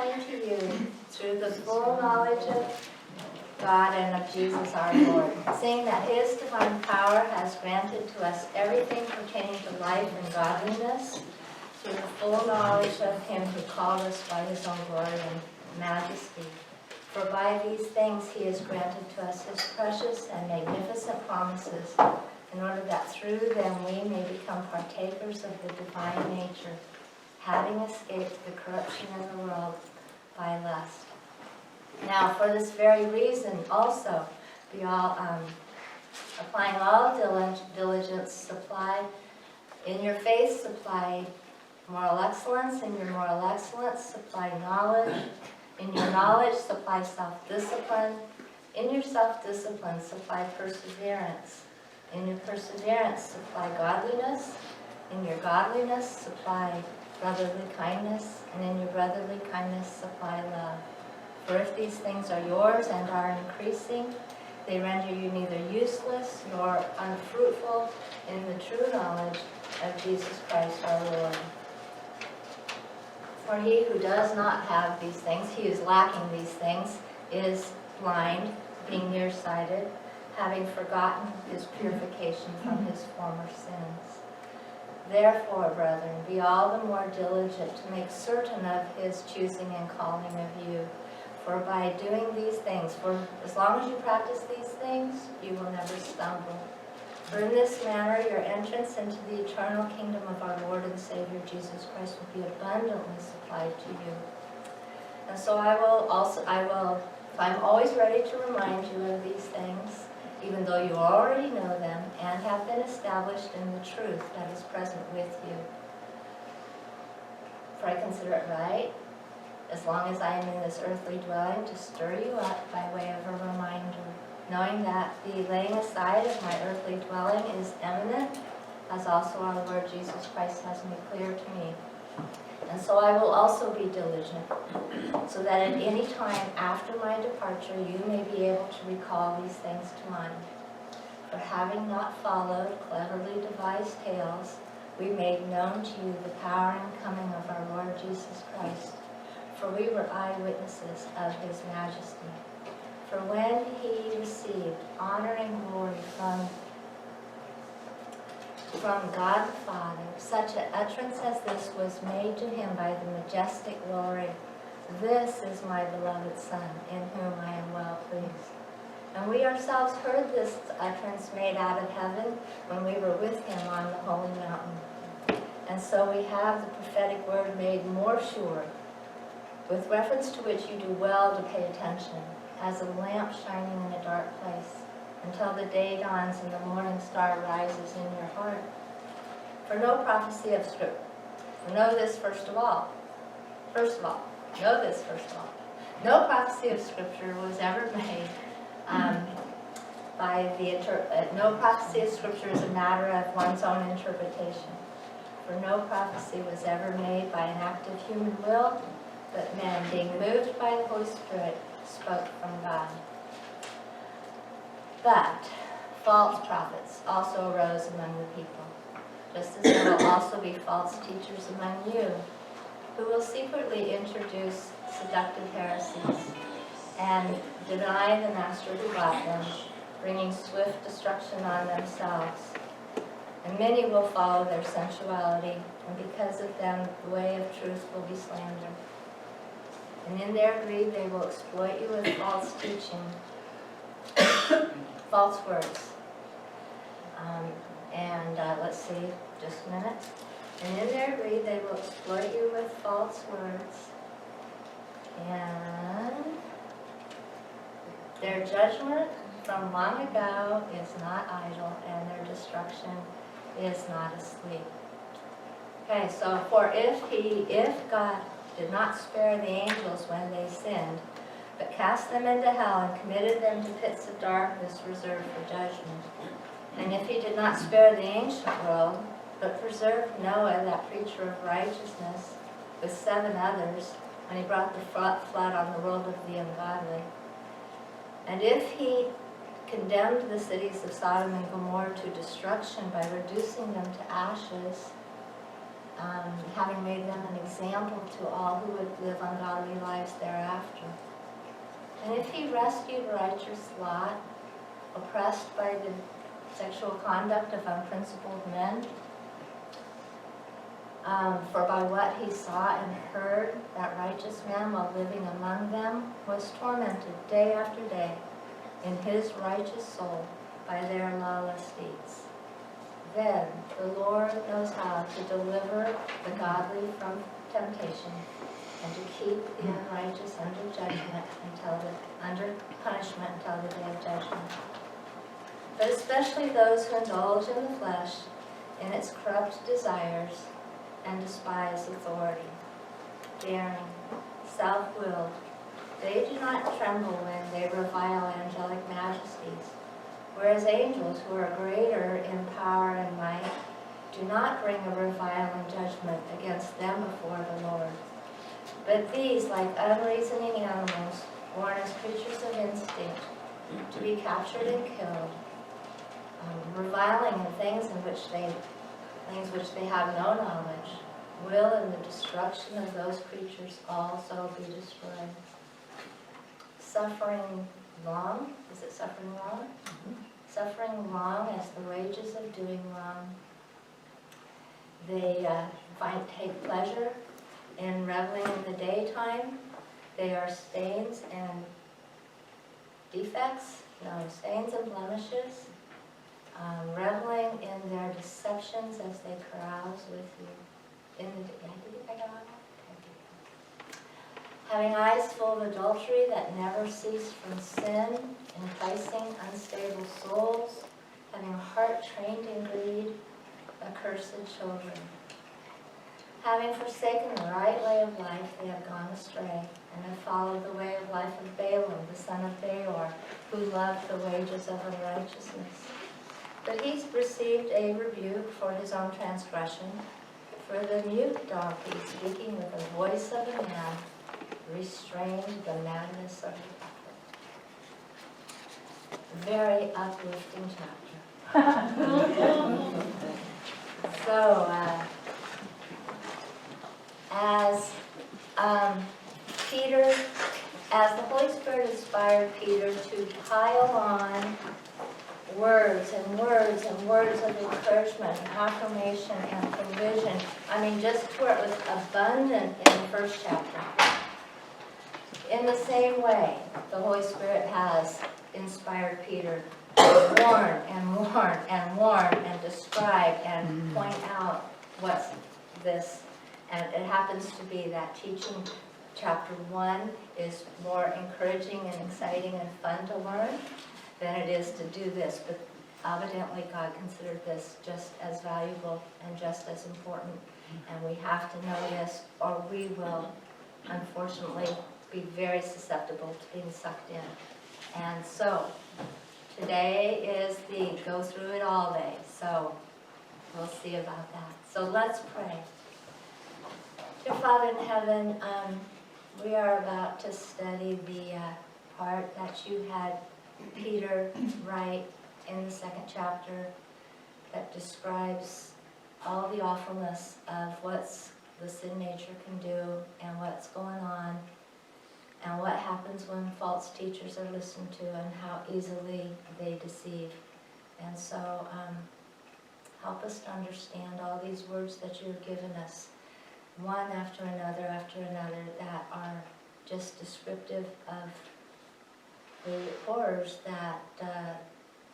proclaim to you through the full knowledge of God and of Jesus our Lord, seeing that his divine power has granted to us everything pertaining to life and godliness, through the full knowledge of him who called us by his own glory and majesty. For by these things he has granted to us his precious and magnificent promises, in order that through them we may become partakers of the divine nature, having escaped the corruption of the world by lust. Now, for this very reason also, be all applying all diligence, supply in your faith, supply moral excellence, in your moral excellence, supply knowledge, in your knowledge, supply self-discipline, in your self-discipline, supply perseverance, in your perseverance, supply godliness, in your godliness, supply brotherly kindness, and in your brotherly kindness, supply love. For if these things are yours and are increasing, they render you neither useless nor unfruitful in the true knowledge of Jesus Christ our Lord. For he who does not have these things, he is lacking these things, is blind, being nearsighted, having forgotten his purification from his former sins. Therefore, brethren, be all the more diligent to make certain of his choosing and calling of you. For by doing these things, for as long as you practice these things, you will never stumble. For in this manner your entrance into the eternal kingdom of our Lord and Savior Jesus Christ will be abundantly supplied to you. And so I'm always ready to remind you of these things, even though you already know them and have been established in the truth that is present with you. For I consider it right, as long as I am in this earthly dwelling, to stir you up by way of a reminder, knowing that the laying aside of my earthly dwelling is imminent, as also our Lord Jesus Christ has made clear to me. And so I will also be diligent, so that at any time after my departure you may be able to recall these things to mind. For having not followed cleverly devised tales, we made known to you the power and coming of our Lord Jesus Christ. For we were eyewitnesses of his majesty. For when he received honor and glory from God the Father, such an utterance as this was made to him by the majestic glory, "This is my beloved Son, in whom I am well pleased." And we ourselves heard this utterance made out of heaven when we were with him on the holy mountain. And so we have the prophetic word made more sure, with reference to which you do well to pay attention, as a lamp shining in a dark place, until the day dawns and the morning star rises in your heart. For no prophecy of Scripture, know this first of all, no prophecy of Scripture was ever made no prophecy of Scripture is a matter of one's own interpretation. For no prophecy was ever made by an act of human will, but men, being moved by the Holy Spirit, spoke from God. But false prophets also arose among the people, just as there will also be false teachers among you, who will secretly introduce seductive heresies and deny the master who bought them, bringing swift destruction on themselves. And many will follow their sensuality, and because of them the way of truth will be slandered. And in their greed they will exploit you with false teaching, false words. Let's see, just a minute. And in their greed they will exploit you with false words. And their judgment from long ago is not idle, and their destruction is not asleep. Okay, so if God did not spare the angels when they sinned, but cast them into hell and committed them to pits of darkness reserved for judgment, and if he did not spare the ancient world, but preserved Noah, that preacher of righteousness, with 7 others, when he brought the flood on the world of the ungodly, and if he condemned the cities of Sodom and Gomorrah to destruction by reducing them to ashes, having made them an example to all who would live ungodly lives thereafter. And if he rescued righteous Lot, oppressed by the sexual conduct of unprincipled men, for by what he saw and heard, that righteous man, while living among them, was tormented day after day in his righteous soul by their lawless deeds. Then the Lord knows how to deliver the godly from temptation and to keep the unrighteous under punishment until the day of judgment. But especially those who indulge in the flesh in its corrupt desires and despise authority, daring, self-willed, they do not tremble when they revile angelic majesties, whereas angels who are greater in power and might do not bring a reviling judgment against them before the Lord. But these, like unreasoning animals, born as creatures of instinct, to be captured and killed, reviling in things which they have no knowledge, will in the destruction of those creatures also be destroyed. Suffering long, is it suffering long? Mm-hmm. Suffering long as the wages of doing wrong. They take pleasure in reveling in the daytime. They are stains and defects, stains and blemishes, reveling in their deceptions as they carouse with you. Having eyes full of adultery that never cease from sin, enticing unstable souls, having a heart trained in greed, accursed children. Having forsaken the right way of life, they have gone astray, and have followed the way of life of Balaam, the son of Beor, who loved the wages of unrighteousness. But he received a rebuke for his own transgression, for the mute donkey, speaking with the voice of a man, restrained the madness of the prophet. Very uplifting chapter. So, as the Holy Spirit inspired Peter to pile on words and words and words of encouragement and affirmation and provision, just where it was abundant in the first chapter. In the same way, the Holy Spirit has inspired Peter to warn and warn and warn and describe and point out what's this. And it happens to be that teaching chapter 1 is more encouraging and exciting and fun to learn than it is to do this. But evidently God considered this just as valuable and just as important. And we have to know this, or we will, unfortunately, be very susceptible to being sucked in. And so, today is the go through it all day. So, we'll see about that. So let's pray. Dear Father in heaven, we are about to study the part that you had Peter write in the second chapter that describes all the awfulness of what the sin nature can do and what's going on and what happens when false teachers are listened to and how easily they deceive. And so help us to understand all these words that you have given us, one after another, that are just descriptive of the horrors that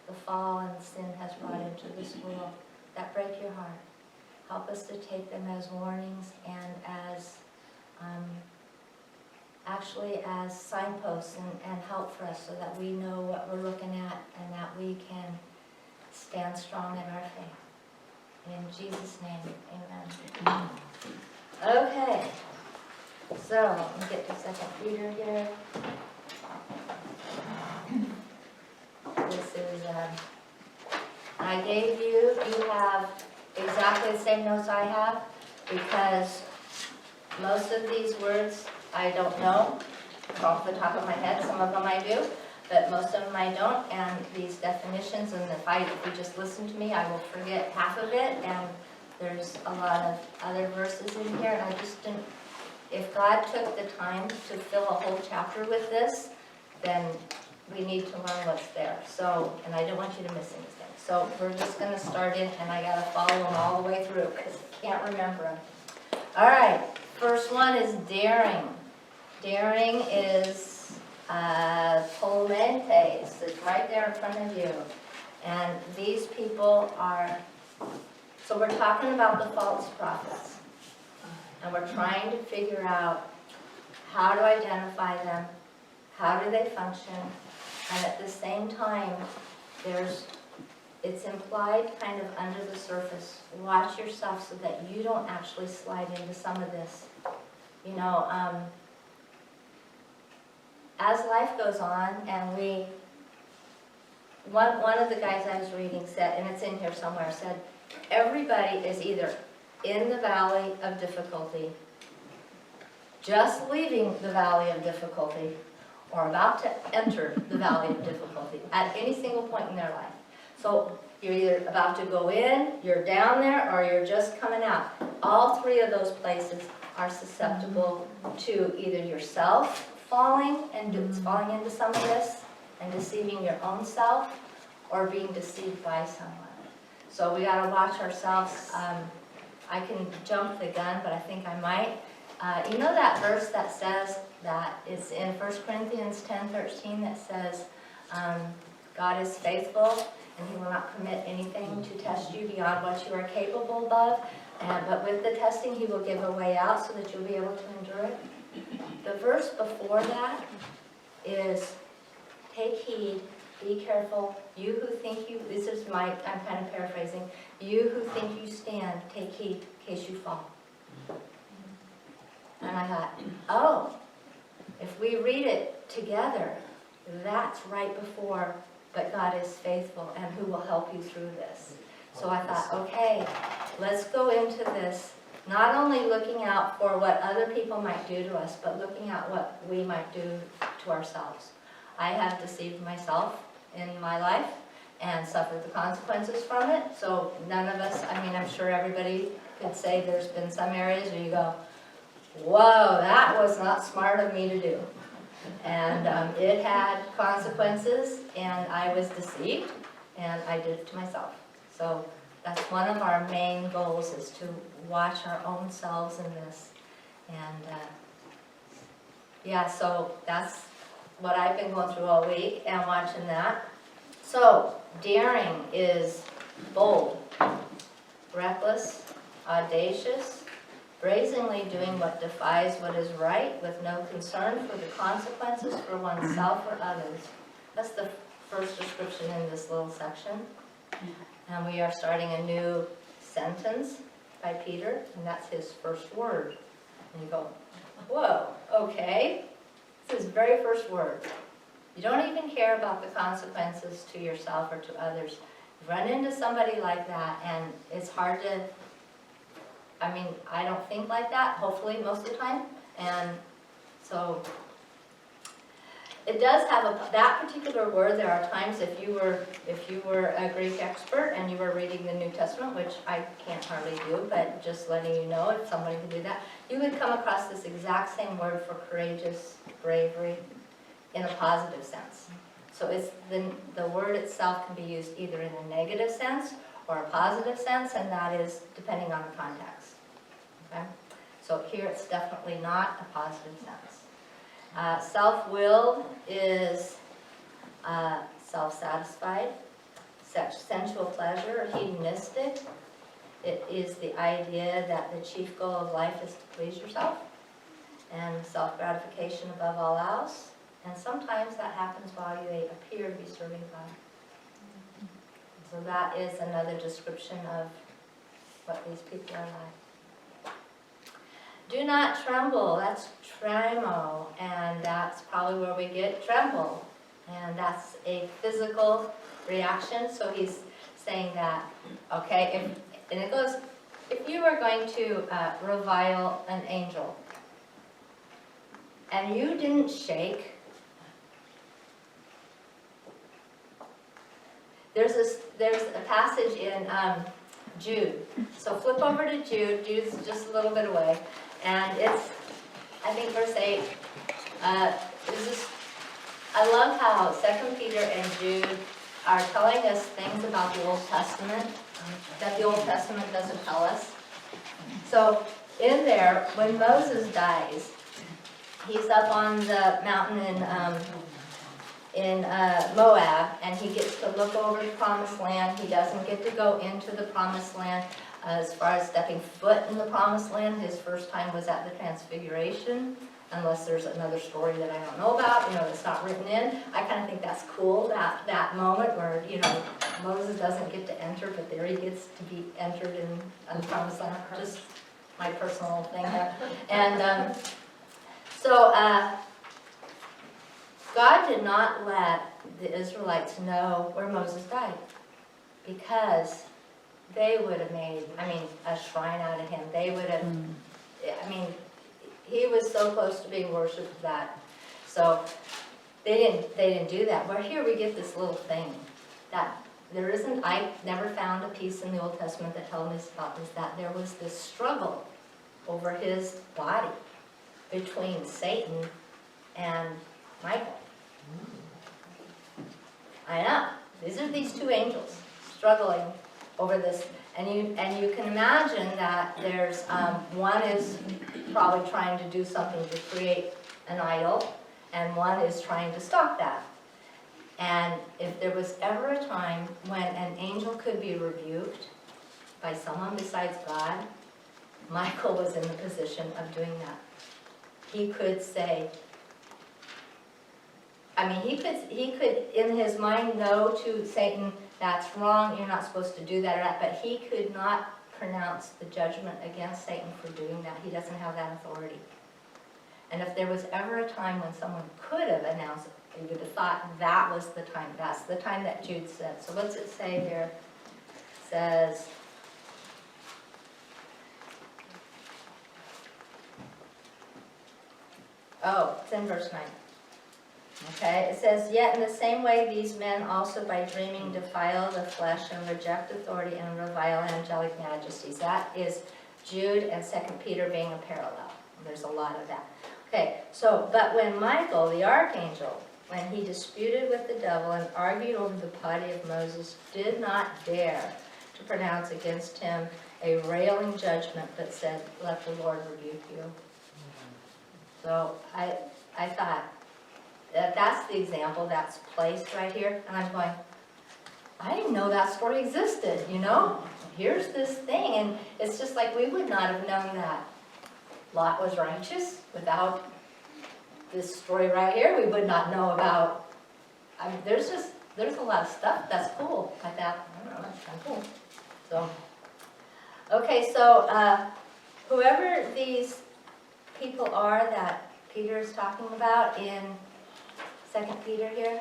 the fall and sin has brought into this world, that break your heart. Help us to take them as warnings and as actually as signposts and help for us so that we know what we're looking at and that we can stand strong in our faith. In Jesus' name, amen. Okay, so let me get to 2 Peter here. This is, I gave you have exactly the same notes I have, because most of these words I don't know off the top of my head. Some of them I do, but most of them I don't. And these definitions, and if you just listen to me, I will forget half of it, and There's a lot of other verses in here, and I just didn't, if God took the time to fill a whole chapter with this, then we need to learn what's there. So, and I don't want you to miss anything. So we're just going to start in, and I got to follow them all the way through because I can't remember them. All right, first one is daring. Daring is polmentes. It's right there in front of you. And these people are, so we're talking about the false prophets. And we're trying to figure out how to identify them, how do they function, and at the same time, it's implied kind of under the surface. Watch yourself so that you don't actually slide into some of this. You know, as life goes on, and one of the guys I was reading said, and it's in here somewhere, said, everybody is either in the valley of difficulty, just leaving the valley of difficulty, or about to enter the valley of difficulty at any single point in their life. So you're either about to go in, you're down there, or you're just coming out. All three of those places are susceptible to either yourself falling into some of this and deceiving your own self, or being deceived by someone. So we got to watch ourselves. I can jump the gun, but I think I might. You know that verse that says that it's in 1 Corinthians 10:13 that says, God is faithful and he will not permit anything to test you beyond what you are capable of. But with the testing, he will give a way out so that you'll be able to endure it. The verse before that is, take heed, be careful, you who think you, I'm kind of paraphrasing, you who think you stand, take heed in case you fall. And I thought, oh, if we read it together, that's right before, but God is faithful and who will help you through this. So I thought, okay, let's go into this, not only looking out for what other people might do to us, but looking at what we might do to ourselves. I have deceived myself in my life and suffered the consequences from it. So none of us, I mean, I'm sure everybody could say there's been some areas where you go, whoa, that was not smart of me to do. And it had consequences, and I was deceived, and I did it to myself. So that's one of our main goals, is to watch our own selves in this. And yeah, so that's what I've been going through all week and watching that. So daring is bold, reckless, audacious, brazenly doing what defies what is right with no concern for the consequences for oneself or others. That's the first description in this little section. And we are starting a new sentence by Peter, and that's his first word. And you go, whoa, okay. It's his very first word. You don't even care about the consequences to yourself or to others. You run into somebody like that, and it's hard to, I mean, I don't think like that, hopefully, most of the time. And so it does have that particular word. There are times if you were a Greek expert and you were reading the New Testament, which I can't hardly do, but just letting you know if somebody could do that, you would come across this exact same word for courageous, bravery, in a positive sense. So it's the word itself can be used either in a negative sense or a positive sense, and that is depending on the context. Okay? So here it's definitely not a positive sense. Self-willed is self-satisfied, sensual pleasure, hedonistic. It is the idea that the chief goal of life is to please yourself, and self-gratification above all else. And sometimes that happens while you appear to be serving God. So that is another description of what these people are like. Do not tremble, that's tremo, and that's probably where we get tremble. And that's a physical reaction, so he's saying that, okay, and it goes, if you were going to revile an angel, and you didn't shake, there's a passage in Jude. So flip over to Jude. Jude's just a little bit away. And it's, I think, verse 8. I love how 2 Peter and Jude are telling us things about the Old Testament that the Old Testament doesn't tell us. So in there, when Moses dies, he's up on the mountain in Moab, and he gets to look over the promised land. He doesn't get to go into the promised land as far as stepping foot in the promised land. His first time was at the Transfiguration, unless there's another story that I don't know about, that's not written in. I kind of think that's cool, that moment where, Moses doesn't get to enter, but there he gets to be entered in the promised land. Just my personal thing there. And so God did not let the Israelites know where Moses died, because they would have made, a shrine out of him. They would have, he was so close to being worshipped that. So they didn't do that. But here we get this little thing that there isn't, I never found a piece in the Old Testament that tells us about this, that there was this struggle over his body between Satan and Michael. I know. These are these two angels struggling over this. And you can imagine that there's, one is probably trying to do something to create an idol, and one is trying to stop that. And if there was ever a time when an angel could be rebuked by someone besides God, Michael was in the position of doing that. He could say, he could in his mind know to Satan, that's wrong, you're not supposed to do that or that, but he could not pronounce the judgment against Satan for doing that. He doesn't have that authority. And if there was ever a time when someone could have announced it, you would have thought that was the time. That's the time that Jude said. So what's it say here? It says, it's in verse 9. Okay, it says, yet in the same way these men also by dreaming defile the flesh and reject authority and revile angelic majesties. That is Jude and 2 Peter being a parallel. There's a lot of that. Okay, so, but when Michael, the archangel, when he disputed with the devil and argued over the body of Moses, did not dare to pronounce against him a railing judgment, but said, let the Lord rebuke you. So I thought, that's the example that's placed right here. And I'm going, I didn't know that story existed, Here's this thing. And it's just like we would not have known that Lot was righteous without this story right here. We would not know about, there's a lot of stuff that's cool like that. I don't know, that's kind of cool. So, okay, so whoever these people are that Peter is talking about in 2 Peter here,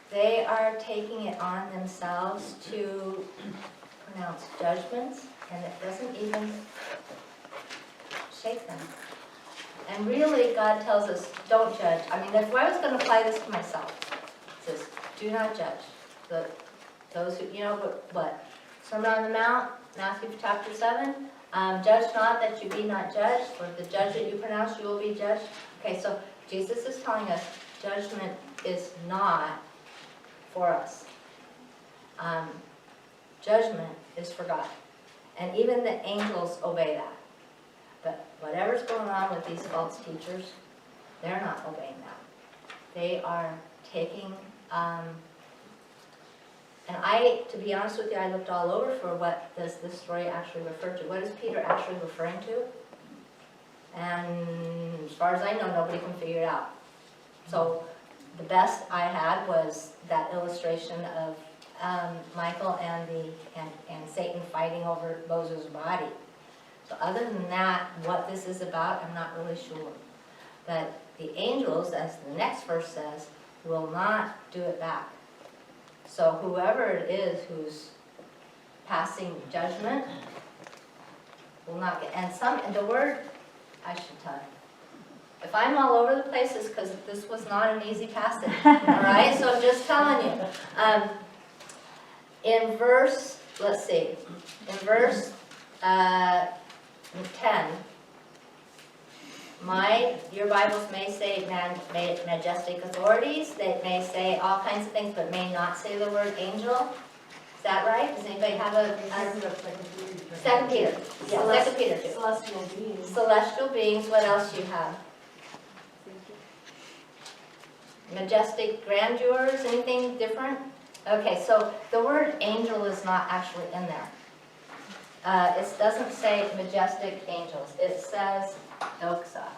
they are taking it on themselves to pronounce judgments, and it doesn't even shake them. And really, God tells us, don't judge. If I was going to apply this to myself, it says, do not judge. Those who, what? Sermon on the Mount, Matthew chapter 7, judge not that you be not judged, for the judge that you pronounce, you will be judged. Okay, so Jesus is telling us, judgment is not for us. Judgment is for God. And even the angels obey that. But whatever's going on with these false teachers, they're not obeying that. They are taking, and to be honest with you, I looked all over for what does this story actually refer to. What is Peter actually referring to? And as far as I know, nobody can figure it out. So the best I had was that illustration of Michael and Satan fighting over Moses' body. So other than that, what this is about, I'm not really sure. But the angels, as the next verse says, will not do it back. So whoever it is who's passing judgment will not get, and the word, I should tell you, if I'm all over the place, it's because this was not an easy passage, all right? So I'm just telling you. In verse let's see, in verse 10, your Bibles may say majestic authorities, they may say all kinds of things, but may not say the word angel. Is that right? Does anybody have a 2 Peter? Yeah, 2 Peter 2. Celestial beings. Celestial beings, what else do you have? Majestic grandeurs, anything different? Okay, so the word angel is not actually in there. It doesn't say majestic angels. It says doxa.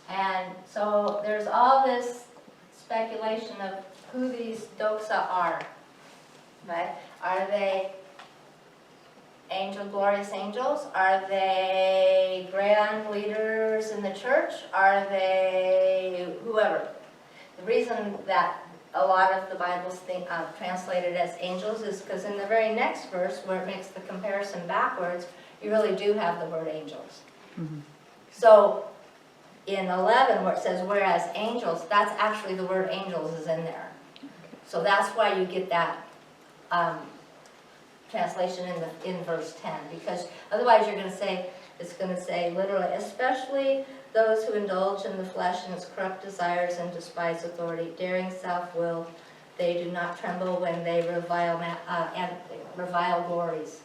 And so there's all this speculation of who these doxa are. Right? Are they glorious angels? Are they grand leaders in the church? Are they whoever? The reason that a lot of the Bibles translated as angels is because in the very next verse, where it makes the comparison backwards, you really do have the word angels. Mm-hmm. So in 11, where it says whereas angels, that's actually the word angels is in there. So that's why you get that translation in verse 10, because otherwise you're going to say, it's going to say literally, especially those who indulge in the flesh and its corrupt desires and despise authority, daring self-will, they do not tremble when they revile glories.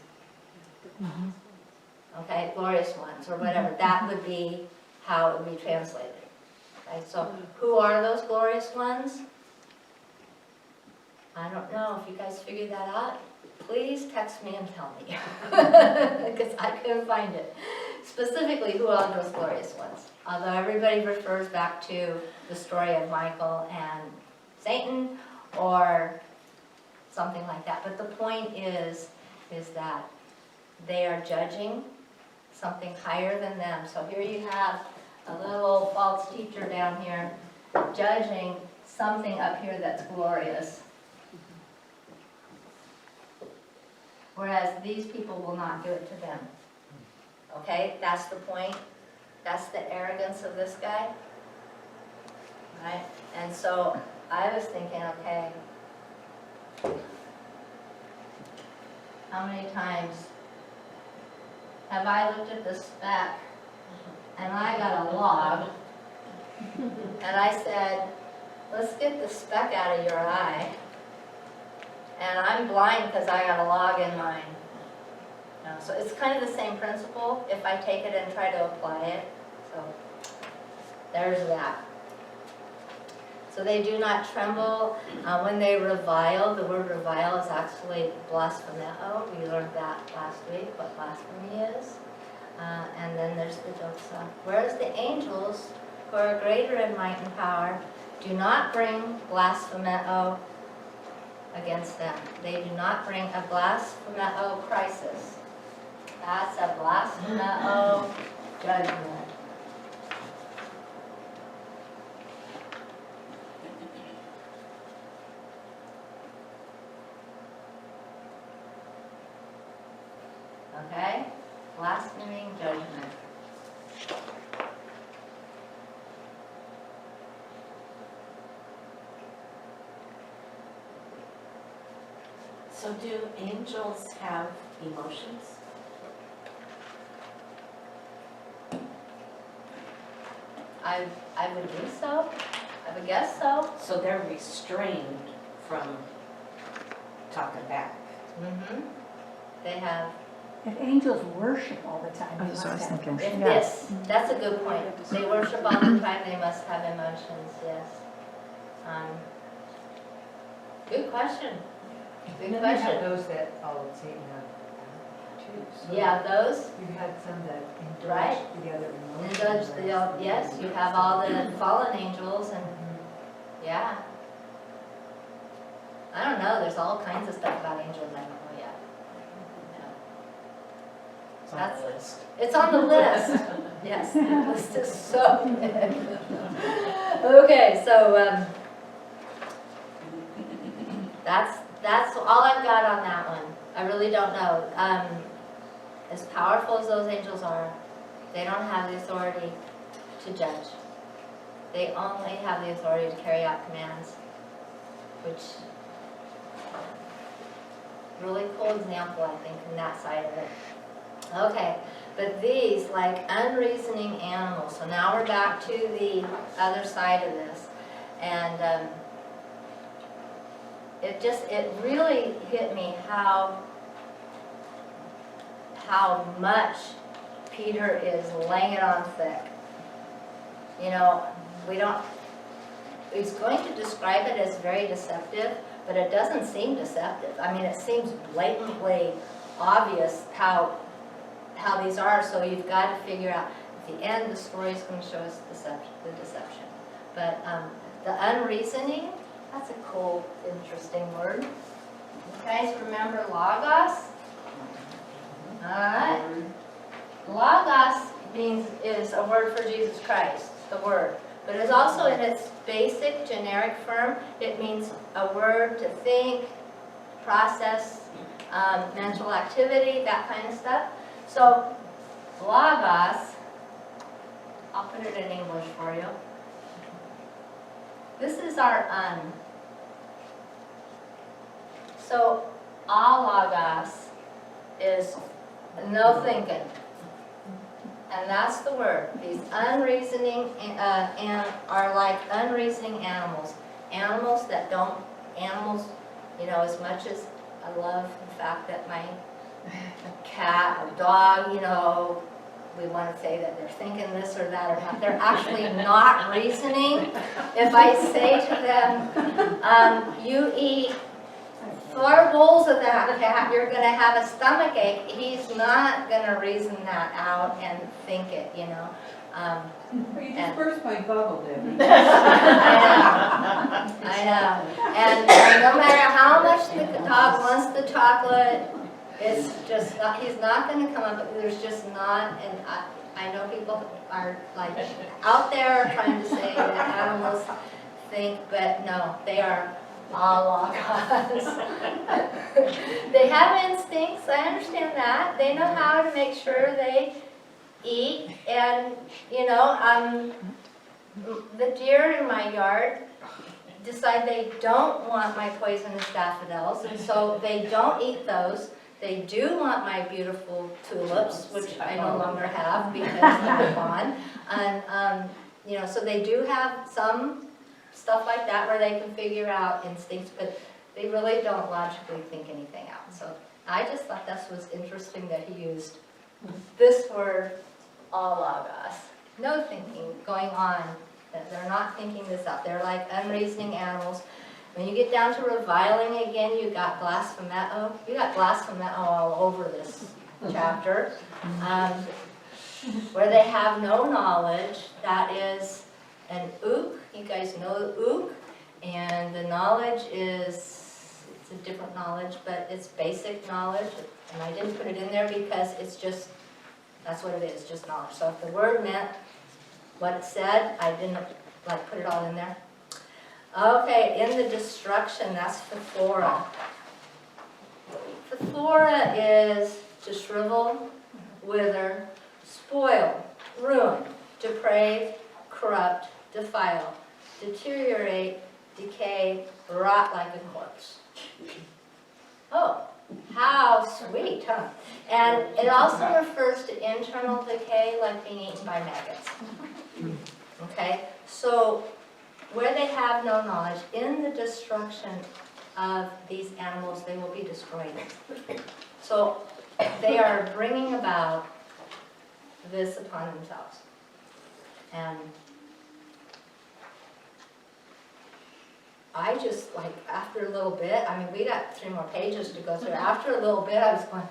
Mm-hmm. Okay, glorious ones or whatever. That would be how it would be translated. Okay, so who are those glorious ones? I don't know. If you guys figured that out, please text me and tell me, because I couldn't find it. Specifically, who are those glorious ones? Although everybody refers back to the story of Michael and Satan or something like that. But the point is that they are judging something higher than them. So here you have a little false teacher down here judging something up here that's glorious. Whereas these people will not do it to them. Okay, that's the point. That's the arrogance of this guy. Right? And so I was thinking, okay, how many times have I looked at the speck and I got a log and I said, let's get the speck out of your eye. And I'm blind because I got a log in mine. So it's kind of the same principle if I take it and try to apply it. So there's that. So they do not tremble when they revile. The word revile is actually blasphemeo. We learned that last week, what blasphemy is. And then there's the doxa. Whereas the angels, who are greater in might and power, do not bring blasphemeo against them. They do not bring a blasphemeo crisis. That's a blasphemeo judgment. Okay? Blaspheming judgment. So do angels have emotions? I would think so. I would guess so. So they're restrained from talking back. Mm-hmm. They have. If angels worship all the time, That's what I was thinking. Yes, that's a good point. They worship all the time, they must have emotions, yes. Good question. Good You question. had those that followed Satan up too. So Yeah, those, you had some that Right. indulged the other emotions. indulge the, yes, you have all the fallen angels and, yeah. I don't know, there's all kinds of stuff about angels I don't know yet. It's on That's- the list. It's on the list. Yes, the list is so big. Okay, so that's all I've got on that one. I really don't know. As powerful as those angels are, they don't have the authority to judge. They only have the authority to carry out commands. which really cool example, I think, from that side of it. Okay, but these, like unreasoning animals. So now we're back to the other side of this. And it really hit me how much Peter is laying it on thick. You know, he's going to describe it as very deceptive, but it doesn't seem deceptive. I mean, it seems blatantly obvious how these are, so you've got to figure out, at the end, the story is going to show us the deception. But the unreasoning, that's a cool, interesting word. You guys remember logos? Alright. Logos is a word for Jesus Christ, the word. But it's also in its basic generic form, it means a word to think, process, mental activity, that kind of stuff. So, logos, I'll put it in English for you. This is our un. So, alogos is no thinking. And that's the word. These unreasoning are like unreasoning animals. Animals that don't, you know, as much as I love the fact that my cat or dog, you know, we want to say that they're thinking this or that or not. They're actually not reasoning. If I say to them, you eat 4 bowls of that, cat, you're going to have a stomach ache. He's not going to reason that out and think it, you know. Well, you just burst my bubble, Debbie. I know. And no matter how much the dog wants the chocolate, it's just not, he's not going to come up. There's just not, and I know people are like out there trying to say that animals think, but no, they are all logos. They have instincts, I understand that. They know how to make sure they eat, and you know, the deer in my yard decide they don't want my poisonous daffodils, and so they don't eat those. They do want my beautiful tulips, which I no longer have because they're gone. And you know, so they do have some stuff like that where they can figure out instincts, but they really don't logically think anything out. So I just thought this was interesting that he used this word, alogos. No thinking going on. They're not thinking this out. They're like unreasoning animals. When you get down to reviling again, you got blasphemeo. You got blasphemeo all over this chapter, where they have no knowledge. That is an ook. You guys know ook, and the knowledge is, it's a different knowledge, but it's basic knowledge. And I didn't put it in there because it's just, that's what it is, just knowledge. So if the word meant what it said, I didn't like put it all in there. Okay, in the destruction, that's Phthora. Phthora is to shrivel, wither, spoil, ruin, deprave, corrupt, defile, deteriorate, decay, rot like a corpse. Oh, how sweet, huh? And it also refers to internal decay, like being eaten by maggots. Okay, so where they have no knowledge, in the destruction of these animals, they will be destroyed. So they are bringing about this upon themselves. And I just, like, after a little bit, I mean, we got 3 more pages to go through. After a little bit, I was going,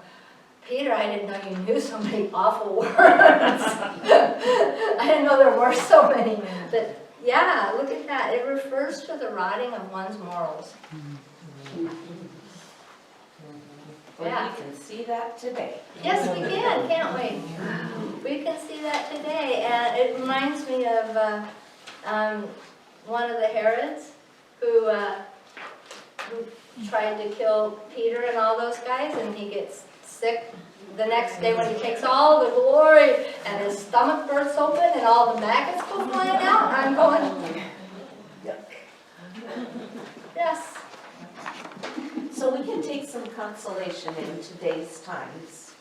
Peter, I didn't know you knew so many awful words. I didn't know there were so many. But yeah, look at that. It refers to the rotting of one's morals. Well, Yeah. you can see that today. Yes, we can, can't we? We can see that today. And it reminds me of one of the Herods who tried to kill Peter and all those guys, and he gets sick the next day when he takes all the glory, and his stomach bursts open and all the maggots go flying out. I'm going, Yes. So we can take some consolation in today's times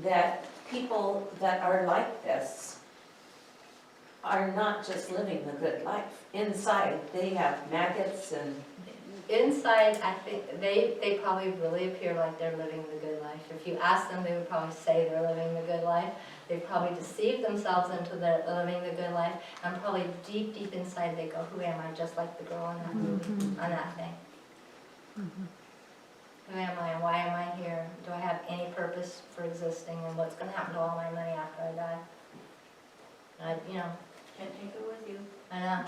that people that are like this are not just living the good life. Inside, they have maggots and, Inside, I think they probably really appear like they're living the good life. If you ask them, they would probably say they're living the good life. They've probably deceived themselves into their living the good life, and probably deep, deep inside they go, who am I? Just like the girl in that movie, on that thing. Who am I, and why am I here? Do I have any purpose for existing, and what's going to happen to all my money after I die? can't take it with you. I know.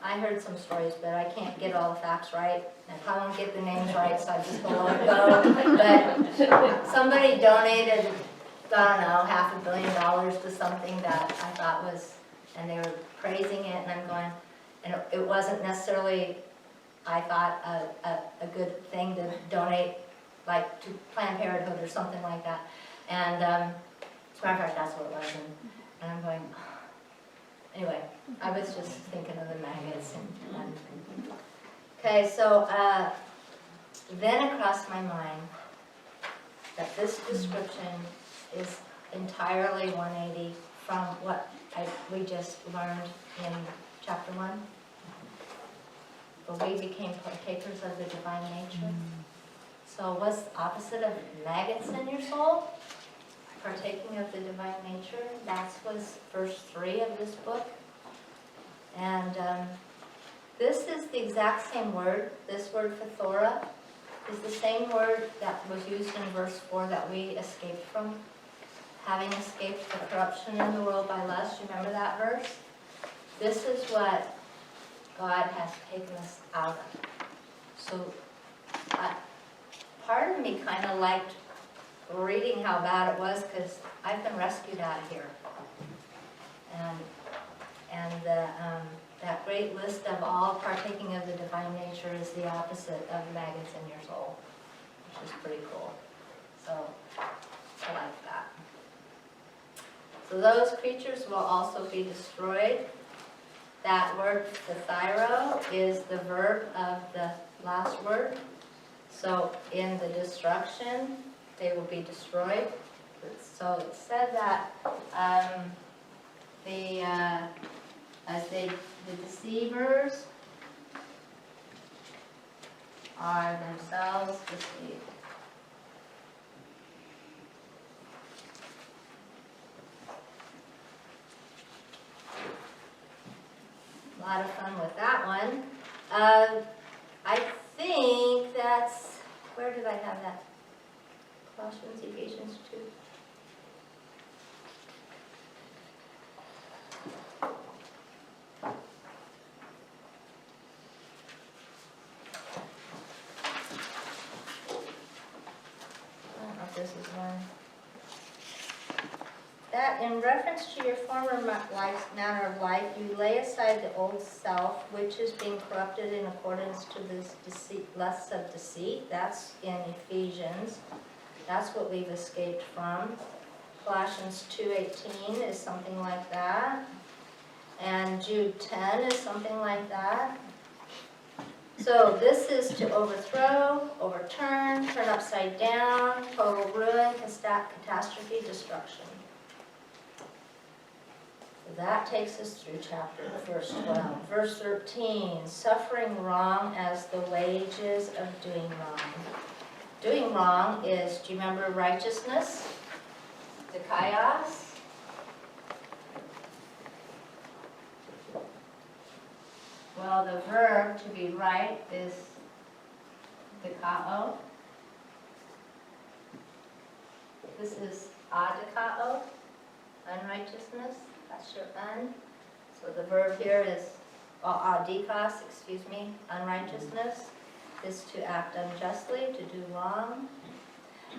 I heard some stories, but I can't get all the facts right. I probably won't get the names right, so I just go let it go. But somebody donated, I don't know, $500 million to something that I thought was, and they were praising it, and I'm going, and it wasn't necessarily, I thought, a good thing to donate, like to Planned Parenthood or something like that. And as a matter of fact, that's what it was. And I'm going, anyway, I was just thinking of the maggots. Okay, so then it crossed my mind that this description is entirely 180 from what we just learned in chapter 1. For we became partakers of the divine nature. So what's the opposite of maggots in your soul? Partaking of the divine nature. That was verse 3 of this book. And this is the exact same word. This word phthora is the same word that was used in verse 4 that we escaped from. Having escaped the corruption in the world by lust. You remember that verse? This is what God has taken us out of. So part of me kind of liked reading how bad it was, because I've been rescued out of here. And that great list of all partaking of the divine nature is the opposite of maggots in your soul, which is pretty cool. So I like that. So those creatures will also be destroyed. That word, phthiro, is the verb of the last word. So in the destruction, they will be destroyed. So it said that the deceivers are themselves deceived. A lot of fun with that one. I think that's, where did I have that? Colossians, Ephesians 2. I don't know if this is one. That in reference to your former manner of life, you lay aside the old self, which is being corrupted in accordance to this lusts of deceit. That's in Ephesians. That's what we've escaped from. Colossians 2:18 is something like that. And Jude 10 is something like that. So this is to overthrow, overturn, turn upside down, total ruin, catastrophe, destruction. So that takes us through chapter verse 12. Verse 13, suffering wrong as the wages of doing wrong. Doing wrong is, do you remember righteousness? The kaios. Well, the verb to be right is dikao. This is adikao, unrighteousness. That's your un. So the verb here is, adikos, unrighteousness, is to act unjustly, to do wrong.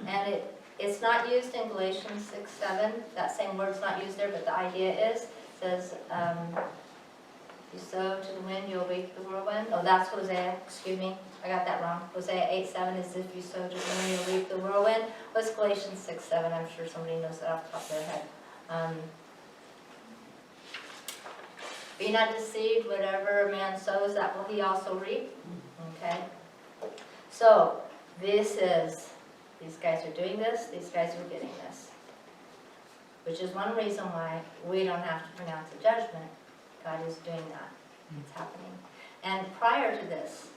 And it's not used in Galatians 6:7. That same word's not used there, but the idea is, it says, you sow to the wind, you'll reap the whirlwind. Oh, that's Hosea, I got that wrong. Hosea 8:7 is if you sow to the wind, you'll reap the whirlwind. What's Galatians 6:7? I'm sure somebody knows that off the top of their head. Be not deceived, whatever a man sows, that will he also reap. Okay? So, these guys are doing this, these guys are getting this. Which is one reason why we don't have to pronounce a judgment. God is doing that. It's happening. And prior to this,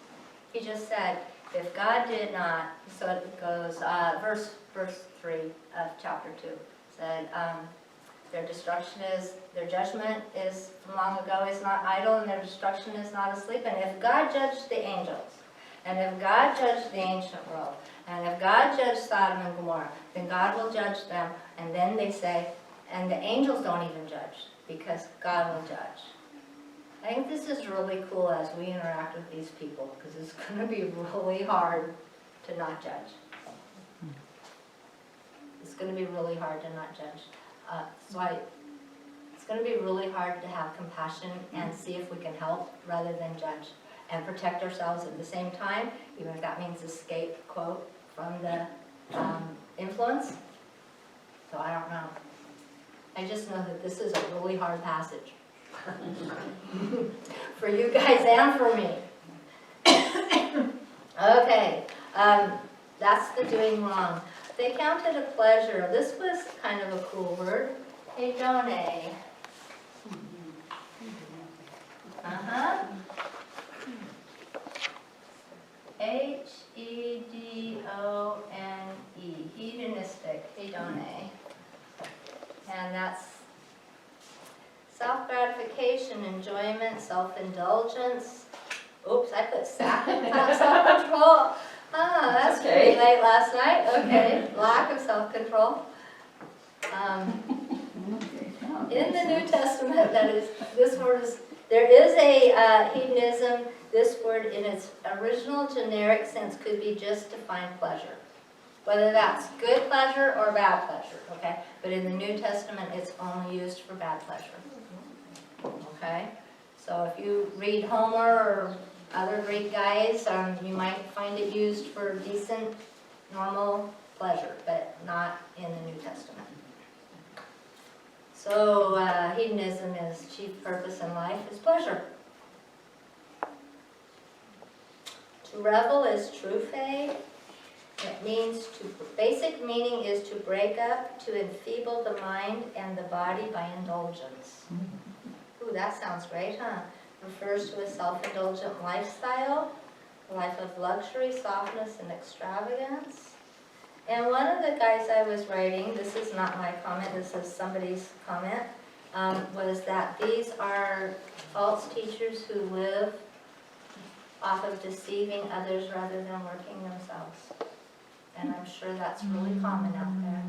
he just said, if God did not, so it goes, verse 3 of chapter 2, said, their judgment is from long ago is not idle, and their destruction is not asleep. And if God judged the angels, and if God judged the ancient world, and if God judged Sodom and Gomorrah, then God will judge them. And then they say, and the angels don't even judge, because God will judge. I think this is really cool as we interact with these people, because it's going to be really hard to not judge. It's going to be really hard to not judge. It's going to be really hard to have compassion and see if we can help rather than judge, and protect ourselves at the same time, even if that means escape, quote, from the influence. So I don't know. I just know that this is a really hard passage. For you guys and for me. Okay, that's the doing wrong. They counted a pleasure. This was kind of a cool word. Hedone. Hedone. Hedonistic. Hedone. And that's self-gratification, enjoyment, self-indulgence. Oops, I put self-control. That's pretty late last night. Okay, lack of self-control. In the New Testament, there is a hedonism. This word in its original generic sense could be just to find pleasure. Whether that's good pleasure or bad pleasure, okay? But in the New Testament, it's only used for bad pleasure. Okay? So if you read Homer or other Greek guys, you might find it used for decent, normal pleasure, but not in the New Testament. So hedonism is chief purpose in life is pleasure. To revel is trufe. It means basic meaning is to break up, to enfeeble the mind and the body by indulgence. Ooh, that sounds great, huh? Refers to a self-indulgent lifestyle, a life of luxury, softness, and extravagance. And one of the guys I was writing, this is not my comment, this is somebody's comment, was that these are false teachers who live off of deceiving others rather than working themselves. And I'm sure that's really common out there.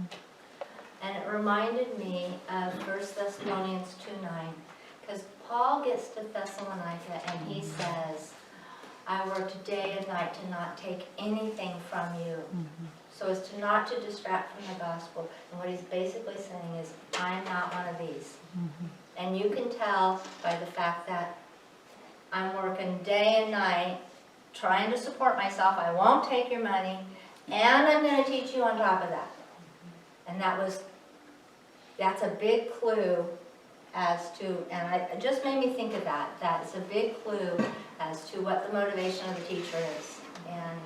And it reminded me of 1 Thessalonians 2:9, because Paul gets to Thessalonica and he says, I worked day and night to not take anything from you. So as to not to distract from the gospel. And what he's basically saying is, I'm not one of these. And you can tell by the fact that I'm working day and night, trying to support myself. I won't take your money, and I'm going to teach you on top of that. And that's a big clue as to, and it just made me think of that. That is a big clue as to what the motivation of the teacher is. And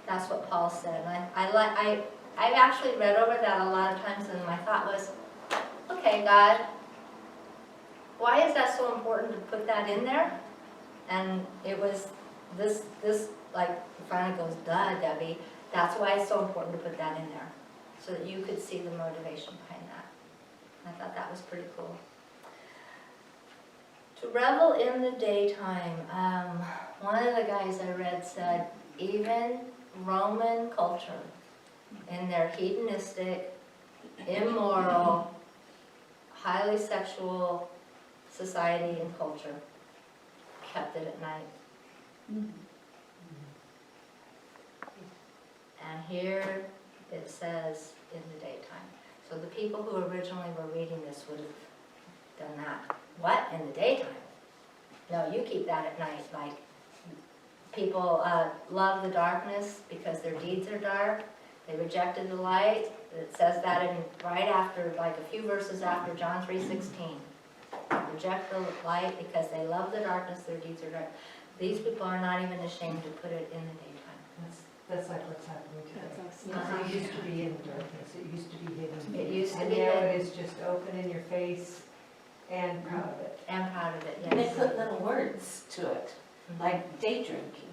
that's what Paul said. And I've actually read over that a lot of times, and my thought was, okay, God, why is that so important to put that in there? And it was this like, finally goes, duh, Debbie, that's why it's so important to put that in there, so that you could see the motivation behind that. I thought that was pretty cool. To revel in the daytime. One of the guys I read said, even Roman culture, in their hedonistic, immoral, highly sexual society and culture, kept it at night. And here it says in the daytime. So the people who originally were reading this would have done that. What? In the daytime? No, you keep that at night. Like, people love the darkness because their deeds are dark. They rejected the light. It says that right after, like a few verses after John 3:16. reject the light because they love the darkness, their deeds are dark. These people are not even ashamed to put it in the daytime. That's like what's happening today. Uh-huh. It used to be in darkness, it used to be hidden. It used to And be now hidden. it is just open in your face and proud of it. And proud of it, And they yes. put little words to it, like day drinking.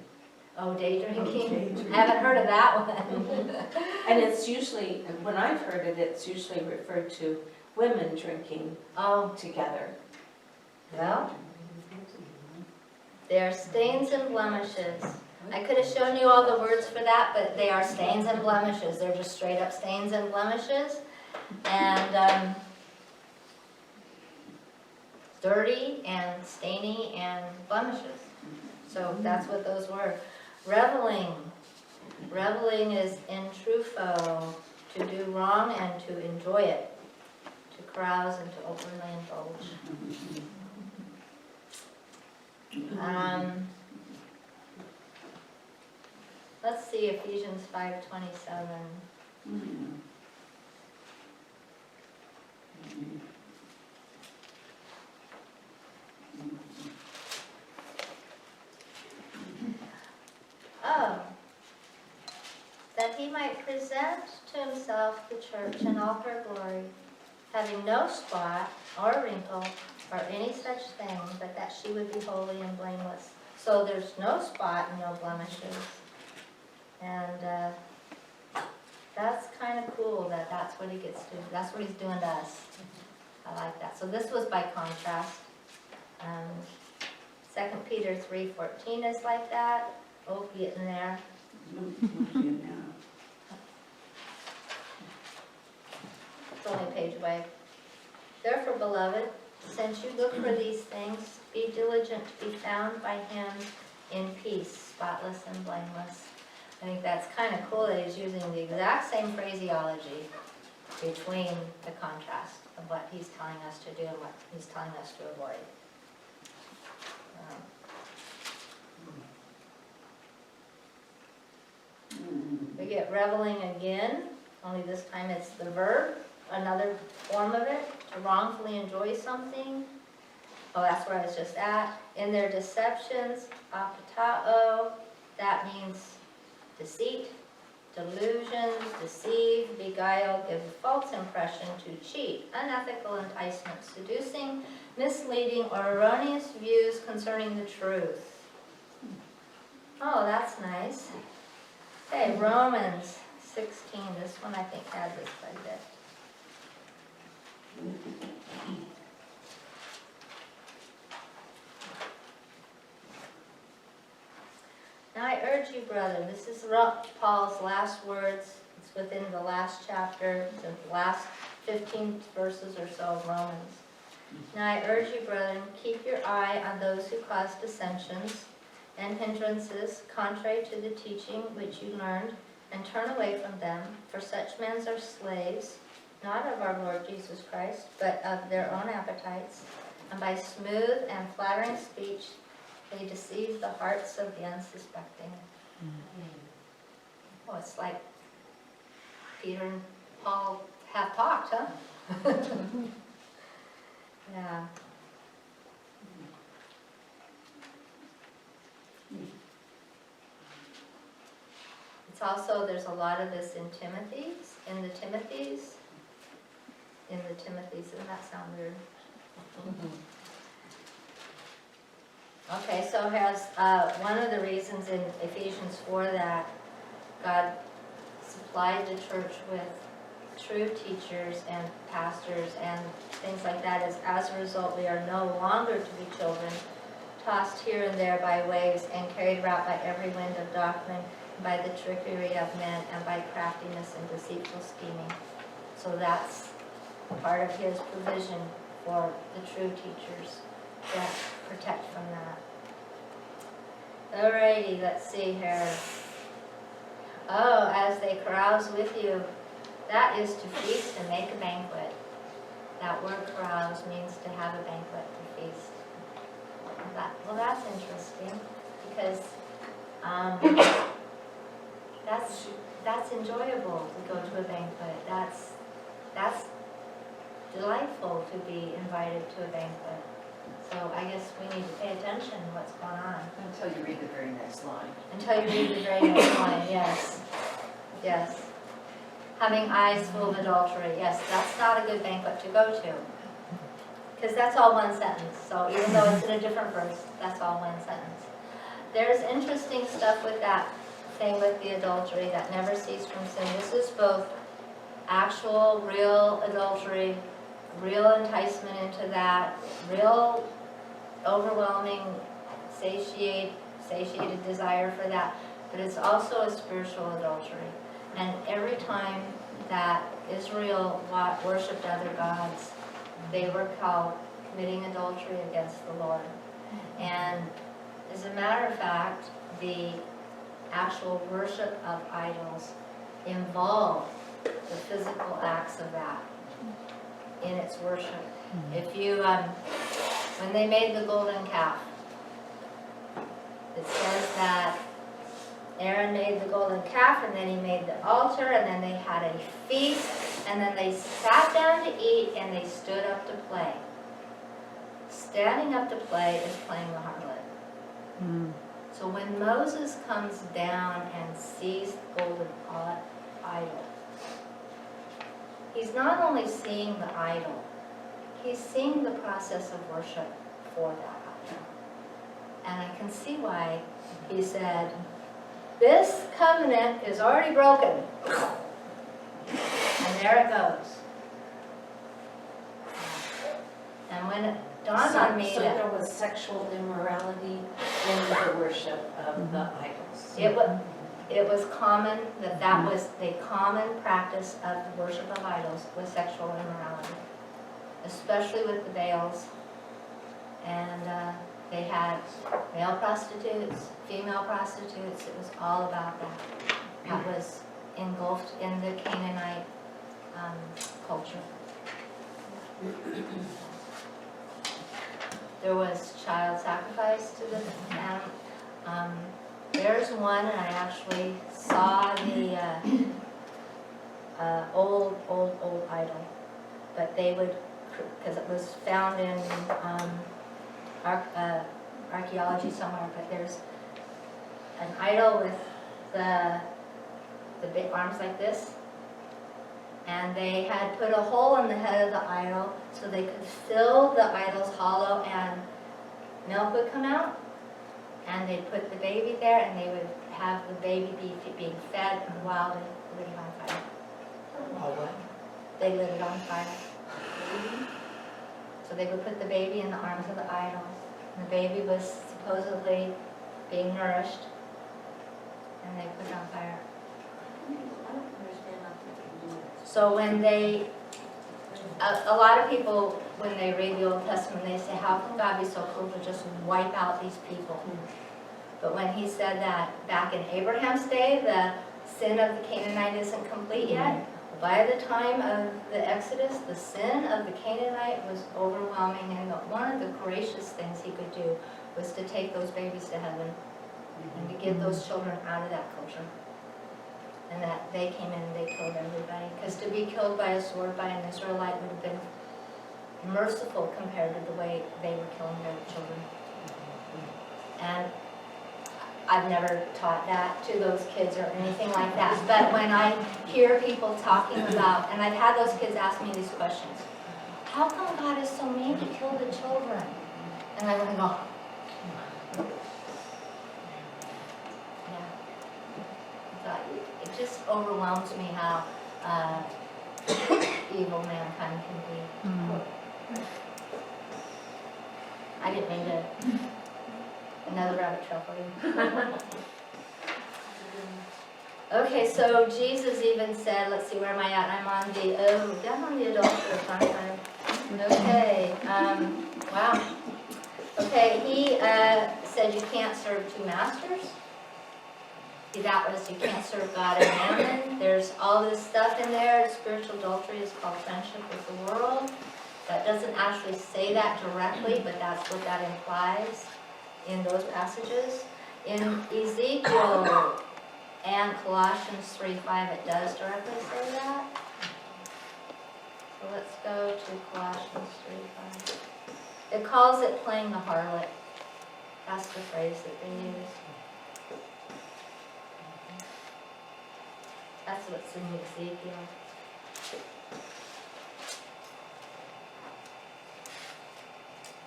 Oh, day drinking? day drinking. I haven't heard of that one. And it's usually, when I've heard it, it's usually referred to women drinking Oh, together. well, they are stains and blemishes. I could have shown you all the words for that, but they are stains and blemishes. They're just straight up stains and blemishes. And dirty and stainy and blemishes. So that's what those were. Reveling. Reveling is in trufo, to do wrong and to enjoy it, to carouse and to openly indulge. Let's see Ephesians 5:27. Oh, that he might present to himself the church in all her glory, having no spot or wrinkle or any such thing, but that she would be holy and blameless. So there's no spot and no blemishes. And that's kind of cool that that's what he gets to, that's what he's doing to us. I like that. So this was by contrast. 2 Peter 3:14 is like that. Oh, getting there. It's only a page away. Therefore, beloved, since you look for these things, be diligent to be found by him in peace, spotless and blameless. I think that's kind of cool that he's using the exact same phraseology between the contrast of what he's telling us to do and what he's telling us to avoid. We get reveling again, only this time it's the verb, another form of it, to wrongfully enjoy something. Oh, that's where I was just at. In their deceptions, apatao, that means deceit, delusion, deceive, beguile, give a false impression, to cheat, unethical enticement, seducing, misleading, or erroneous views concerning the truth. Oh, that's nice. Okay, Romans 16, this one I think had this quite a bit. Now I urge you, brethren, this is Paul's last words. It's within the last chapter, the last 15 verses or so of Romans. Now I urge you, brethren, keep your eye on those who cause dissensions and hindrances contrary to the teaching which you learned, and turn away from them, for such men are slaves, not of our Lord Jesus Christ, but of their own appetites, and by smooth and flattering speech they deceive the hearts of the unsuspecting. Oh, it's like Peter and Paul have talked, huh? Yeah. It's also, there's a lot of this in the Timothies. Doesn't that sound weird? Okay, so has one of the reasons in Ephesians 4 that God supplied the church with true teachers and pastors and things like that is, as a result, we are no longer to be children, tossed here and there by waves and carried about by every wind of doctrine, by the trickery of men, and by craftiness and deceitful scheming. So that's part of his provision for the true teachers that protect from that. Alrighty, let's see here. Oh, as they carouse with you, that is to feast and make a banquet. That word carouse means to have a banquet, to feast. Well, that's interesting, because that's enjoyable to go to a banquet. That's delightful to be invited to a banquet. So I guess we need to pay attention to what's going on. Until you read the very next line. Until you read the very next line, yes. Yes. Having eyes full of adultery, yes, that's not a good banquet to go to. Because that's all one sentence, so even though it's in a different verse, that's all one sentence. There's interesting stuff with that thing with the adultery that never cease from sin. This is both actual, real adultery, real enticement into that, real overwhelming, satiated desire for that, but it's also a spiritual adultery. And every time that Israel worshipped other gods, they were called committing adultery against the Lord. And as a matter of fact, the actual worship of idols involved the physical acts of that in its worship. If you, when they made the golden calf, it says that Aaron made the golden calf, and then he made the altar, and then they had a feast, and then they sat down to eat, and they stood up to play. Standing up to play is playing the harlot. So when Moses comes down and sees the golden idol, he's not only seeing the idol, he's seeing the process of worship for that idol. And I can see why he said, this covenant is already broken. And there it goes. And when it dawned on me So that there was sexual immorality in the worship of the idols. it was common, that was the common practice of the worship of idols, was sexual immorality, especially with the Baals. And they had male prostitutes, female prostitutes. It was all about that. That was engulfed in the Canaanite culture. There was child sacrifice to the animal. There's one, and I actually saw the old idol, but they would, because it was found in archaeology somewhere, but there's an idol with the big arms like this, and they had put a hole in the head of the idol so they could fill the idol's hollow, and milk would come out, and they'd put the baby there, and they would have the baby being fed while they lit it on fire. They lit it on fire. So they would put the baby in the arms of the idol, and the baby was supposedly being nourished, and they put it on fire. So when they, a lot of people, when they read the Old Testament, they say, how can God be so cruel to just wipe out these people? But when he said that back in Abraham's day, the sin of the Canaanite isn't complete yet, by the time of the Exodus, the sin of the Canaanite was overwhelming, and one of the gracious things he could do was to take those babies to heaven and to get those children out of that culture. And that they came in and they killed everybody. Because to be killed by a sword by an Israelite would have been merciful compared to the way they were killing their children. And I've never taught that to those kids or anything like that. But when I hear people talking about, and I've had those kids ask me these questions, how come God is so mean to kill the children? And I want to go, it just overwhelms me how evil mankind can be. I didn't mean to. Another rabbit trail for you. Okay, so Jesus even said, let's see, where am I at? I'm on the, down on the adulterer, aren't I? Okay, wow. Okay, he said you can't serve two masters. That was, you can't serve God and mammon. There's all this stuff in there. Spiritual adultery is called friendship with the world. That doesn't actually say that directly, but that's what that implies in those passages. In Ezekiel and Colossians 3:5, it does directly say that. So let's go to Colossians 3:5. It calls it playing the harlot. That's the phrase that they use. That's what's in Ezekiel.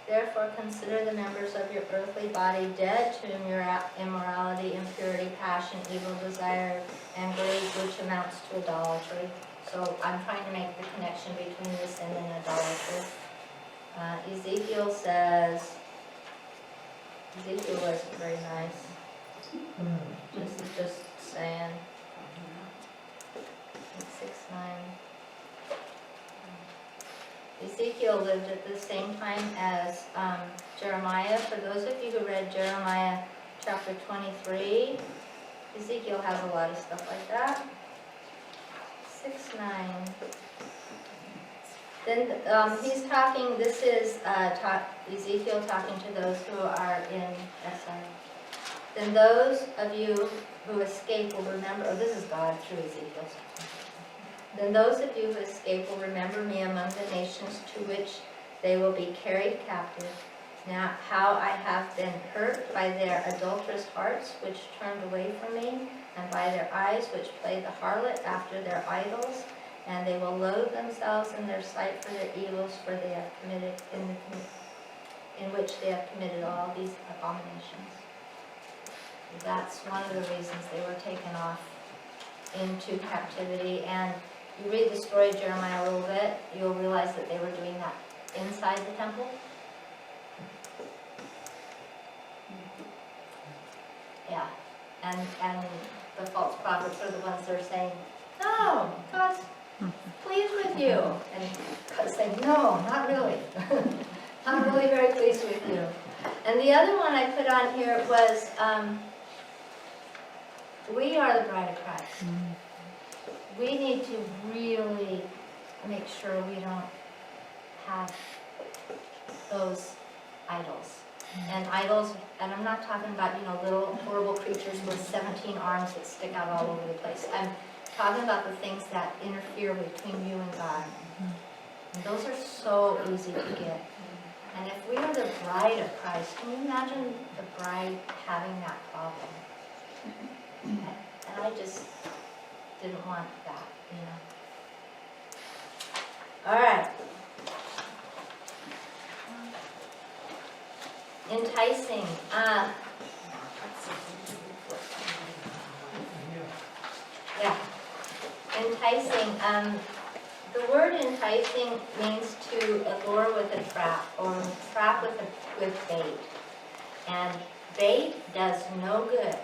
Therefore consider the members of your earthly body dead to immorality, impurity, passion, evil desire, and greed, which amounts to idolatry. So I'm trying to make the connection between the sin and idolatry. Ezekiel says, Ezekiel was very nice. Just saying. 6:9. Ezekiel lived at the same time as Jeremiah. For those of you who read Jeremiah chapter 23, Ezekiel has a lot of stuff like that. 6:9. Then he's talking, this is Ezekiel talking to those who are in exile. Then those of you who escape will remember, oh, this is God through Ezekiel. Then those of you who escape will remember me among the nations to which they will be carried captive. Now how I have been hurt by their adulterous hearts, which turned away from me, and by their eyes, which played the harlot after their idols, and they will loathe themselves in their sight for their evils, for they have committed in which they have committed all these abominations. That's one of the reasons they were taken off into captivity. And you read the story of Jeremiah a little bit, you'll realize that they were doing that inside the temple. Yeah, and the false prophets are the ones that are saying, no, God's pleased with you. And God's saying, no, not really. I'm really very pleased with you. And the other one I put on here was, we are the bride of Christ. We need to really make sure we don't have those idols. And idols, and I'm not talking about, little horrible creatures with 17 arms that stick out all over the place. I'm talking about the things that interfere between you and God. And those are so easy to get. And if we are the bride of Christ, can you imagine the bride having that problem? And I just didn't want that, All right. Enticing. Yeah. Enticing. The word enticing means to allure with a trap or trap with bait. And bait does no good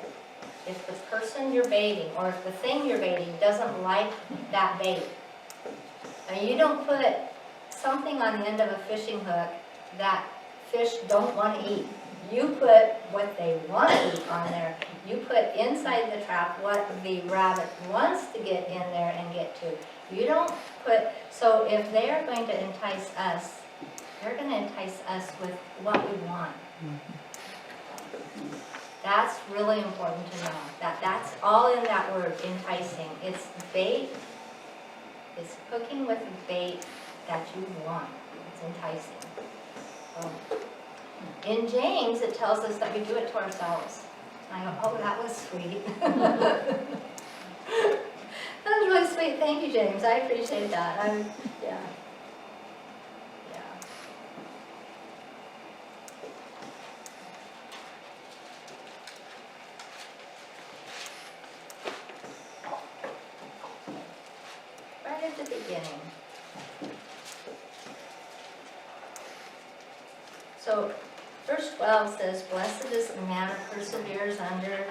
if the person you're baiting or if the thing you're baiting doesn't like that bait. And you don't put something on the end of a fishing hook that fish don't want to eat. You put what they want to eat on there. You put inside the trap what the rabbit wants to get in there and get to. You don't put, so if they're going to entice us, they're going to entice us with what we want. That's really important to know. That's all in that word, enticing. It's bait. It's hooking with a bait that you want. It's enticing. In James, it tells us that we do it to ourselves. And I go, oh, that was sweet. That was really sweet. Thank you, James. I appreciate that. Yeah. Right at the beginning. So, verse 12 says, blessed is the man who perseveres under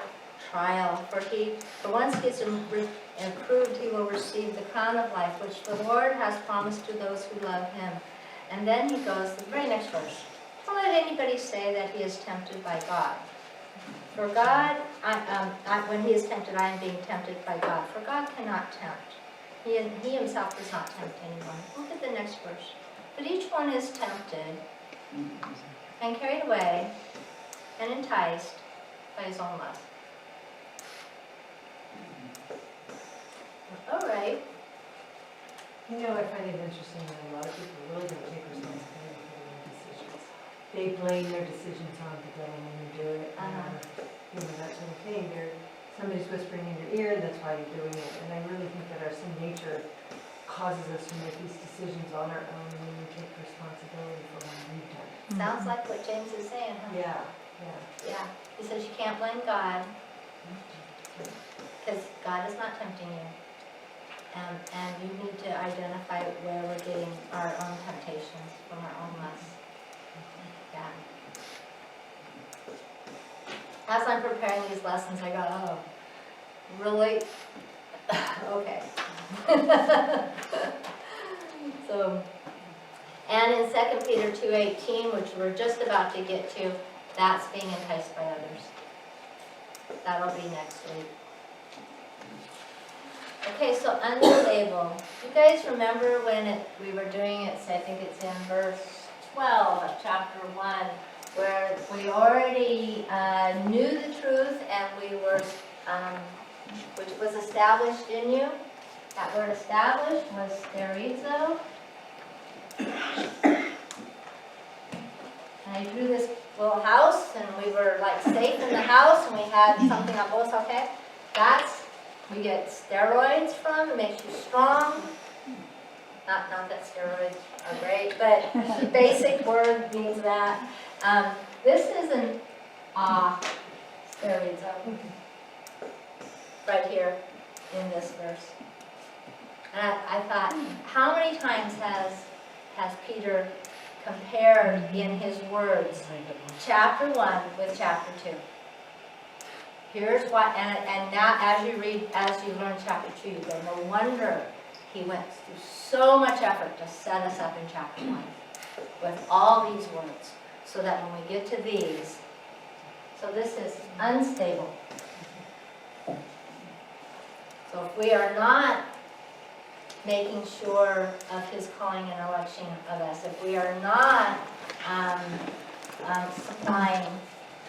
trial, for once he is approved, he will receive the crown of life, which the Lord has promised to those who love him. And then he goes, the very next verse, don't let anybody say that he is tempted by God. For God, when he is tempted, I am being tempted by God. For God cannot tempt. He himself does not tempt anyone. Look at the next verse. But each one is tempted and carried away and enticed by his own lust. All right. You know, I find it interesting that a lot of people really don't take responsibility for their own decisions. They blame their decisions on the devil when they do it, or, you know, that sort of thing. Somebody's whispering in your ear, that's why you're doing it. And I really think that our sin nature causes us to make these decisions on our own, and we take responsibility for what we've done. Sounds like what James is saying, huh? Yeah, yeah. Yeah. He says you can't blame God because God is not tempting you. And you need to identify where we're getting our own temptations from our own lusts. Yeah. As I'm preparing these lessons, I go, oh, really? Okay. So, and in 2 Peter 2:18, which we're just about to get to, that's being enticed by others. That'll be next week. Okay, so unstable. You guys remember when we were doing it, so I think it's in verse 12 of chapter 1, where we already knew the truth and we were, which was established in you. That word established was sterizo. And I drew this little house and we were like safe in the house and we had something on both, okay? That's we get steroids from, it makes you strong. Not that steroids are great, but the basic word means that. This is an steroids right here in this verse. And I thought, how many times has Peter compared in his words chapter 1 with chapter 2? Here's what, and now as you learn chapter 2, you go, no wonder he went through so much effort to set us up in chapter 1 with all these words, so that when we get to these, so this is unstable. So if we are not making sure of his calling and election of us, if we are not supplying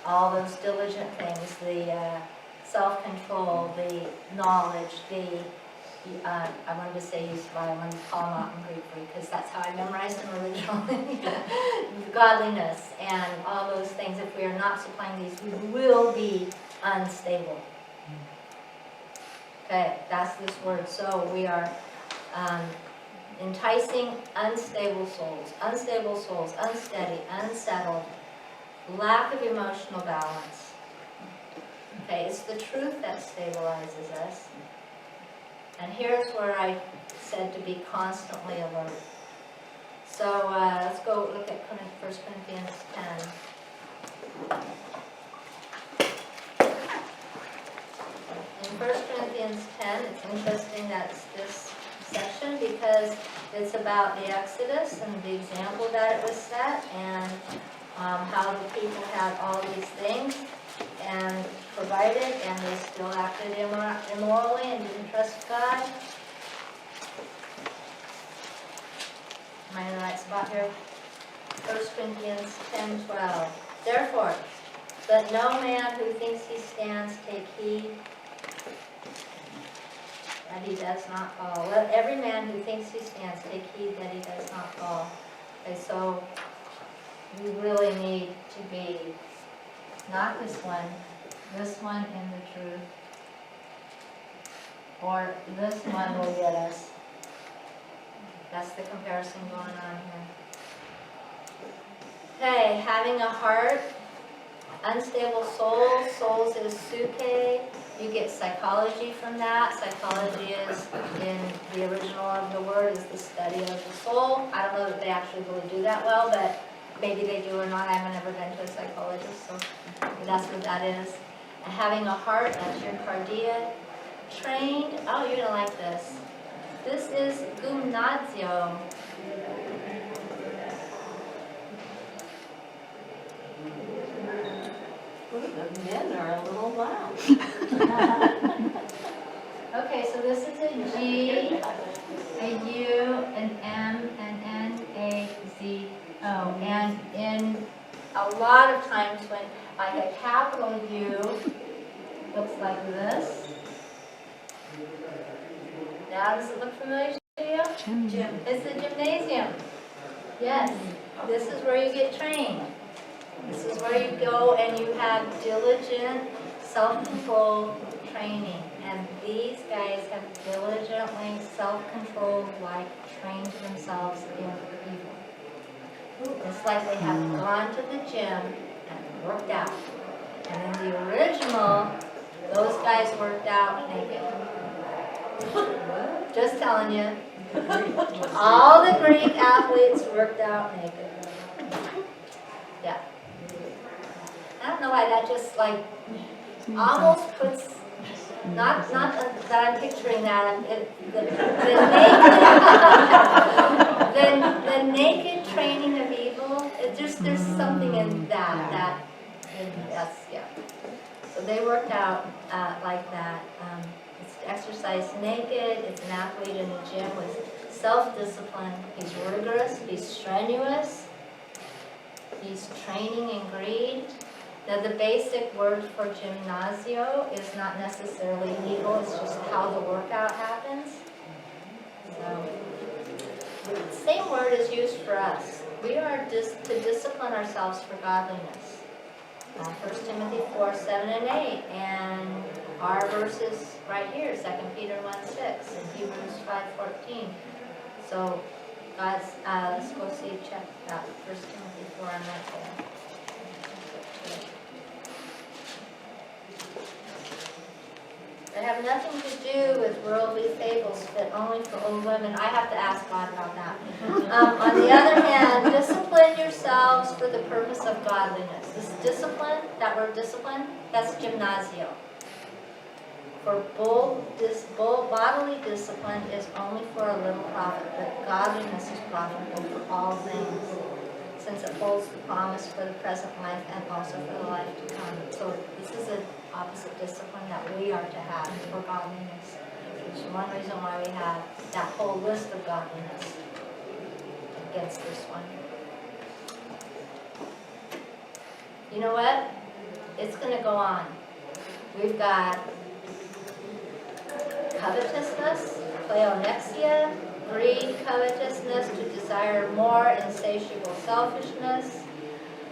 all those diligent things, the self-control, the knowledge, I wanted to say use by, I wanted to call them out in Greek because that's how I memorized them originally. Godliness and all those things, if we are not supplying these, we will be unstable. Okay, that's this word. So we are enticing unstable souls, unsteady, unsettled, lack of emotional balance. Okay, it's the truth that stabilizes us. And here's where I said to be constantly alert. So let's go look at 1 Corinthians 10. In 1 Corinthians 10, it's interesting that's this section because it's about the Exodus and the example that it was set and how the people had all these things and provided and they still acted immorally and didn't trust God. Am I in the right spot here? 1 Corinthians 10:12. Therefore, let no man who thinks he stands take heed that he does not fall. Let every man who thinks he stands take heed that he does not fall. Okay, so we really need to be not this one in the truth, or this one will get us. That's the comparison going on here. Okay, having a heart, unstable souls. Souls is suke. You get psychology from that. Psychology is, in the original of the word, is the study of the soul. I don't know that they actually really do that well, but maybe they do or not. I haven't ever been to a psychologist, so that's what that is. And having a heart, that's your cardia. Trained, oh, you're going to like this. This is gymnasio. The men are a little loud. Okay, so this is a G, a U, an M, an N, A, Z, O. And in a lot of times when like a capital U looks like this. Now, does it look familiar? It's the gymnasium. Yes, this is where you get trained. This is where you go and you have diligent, self-control training. And these guys have diligently, self-controlled, trained themselves in evil. It's like they have gone to the gym and worked out. And in the original, those guys worked out naked. Just telling you. All the Greek athletes worked out naked. Yeah. I don't know why that just almost puts, not that I'm picturing that, the naked training of evil, there's something in that, yeah. So they worked out like that. It's exercise naked, it's an athlete in the gym with self-discipline. He's rigorous, he's strenuous, he's training in greed. Now the basic word for gymnasio is not necessarily legal, it's just how the workout happens. So, the same word is used for us. We are to discipline ourselves for godliness. 1 Timothy 4:7 and 8, and our verses right here, 2 Peter 1:6, and Hebrews 5:14. So, let's go check out 1 Timothy 4 on right there. They have nothing to do with worldly fables fit only for old women. I have to ask God about that. On the other hand, discipline yourselves for the purpose of godliness. This discipline, that word discipline, that's gymnasio. For bodily discipline is only for a little profit, but godliness is profitable for all things, since it holds the promise for the present life and also for the life to come. So this is an opposite discipline that we are to have for godliness, which is one reason why we have that whole list of godliness against this one. You know what? It's going to go on. We've got covetousness, pleonexia, greed, covetousness, to desire more, insatiable selfishness.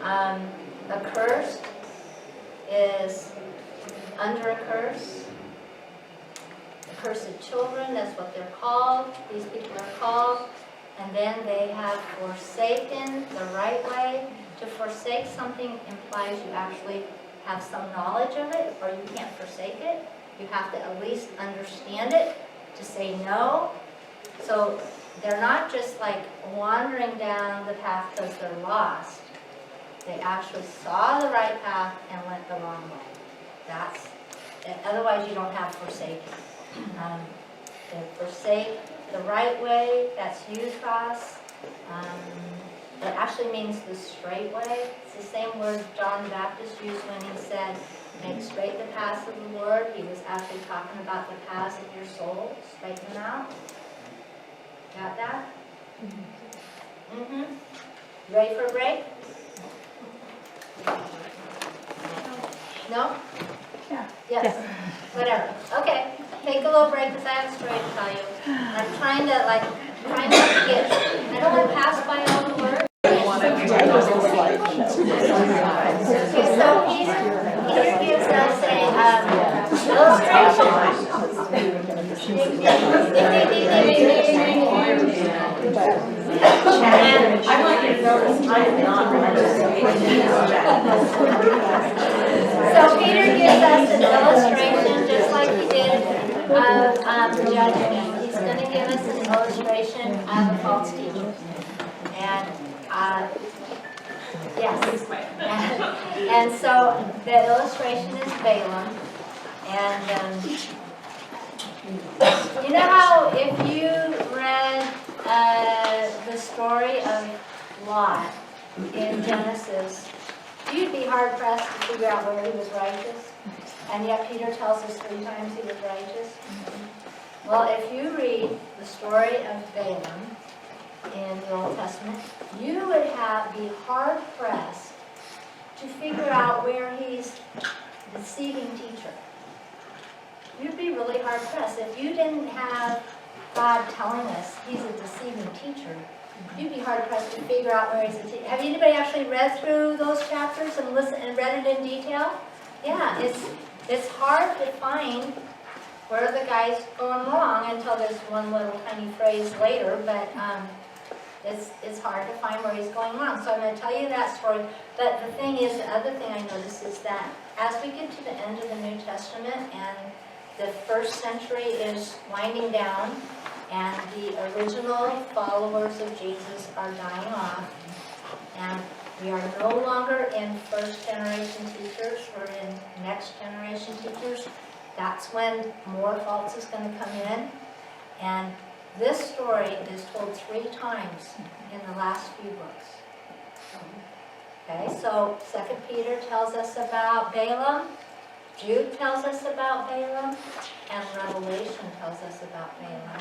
Accursed is under a curse. Accursed children, that's what they're called. These people are called. And then they have forsaken the right way. To forsake something implies you actually have some knowledge of it, or you can't forsake it. You have to at least understand it to say no. So they're not just wandering down the path because they're lost. They actually saw the right path and went the wrong way. Otherwise you don't have forsaken. To forsake the right way, that's euthros. It actually means the straight way. It's the same word John the Baptist used when he said, make straight the paths of the Lord. He was actually talking about the paths of your soul. Straighten them out. Got that? Mm-hmm. Ready for a break? No? Yeah. Yes. Whatever. Okay. Take a little break because I have a story to tell you. I'm trying to get, I don't want to pass by all the words. Okay, so Peter gives us a illustration. I'd like you to notice I am not participating. So Peter gives us an illustration, just like he did of judgment. He's going to give us an illustration of a false teacher. And yes. And so the illustration is Balaam. And you know how if you read the story of Lot in Genesis, you'd be hard-pressed to figure out where he was righteous. And yet Peter tells us 3 times he was righteous. Well, if you read the story of Balaam in the Old Testament, you would be hard-pressed to figure out where he's deceiving teacher. You'd be really hard-pressed. If you didn't have God telling us he's a deceiving teacher, you'd be hard pressed to figure out where he's a teacher. Have anybody actually read through those chapters and listened and read it in detail? Yeah, it's hard to find where the guy's going wrong until there's one little tiny phrase later, but it's hard to find where he's going wrong. So I'm going to tell you that story. But the thing is, the other thing I noticed is that as we get to the end of the New Testament and the first century is winding down and the original followers of Jesus are dying off, and we are no longer in first generation teachers, we're in next generation teachers. That's when more faults is going to come in. And this story is told 3 times in the last few books. Okay, so 2 Peter tells us about Balaam, Jude tells us about Balaam, and Revelation tells us about Balaam.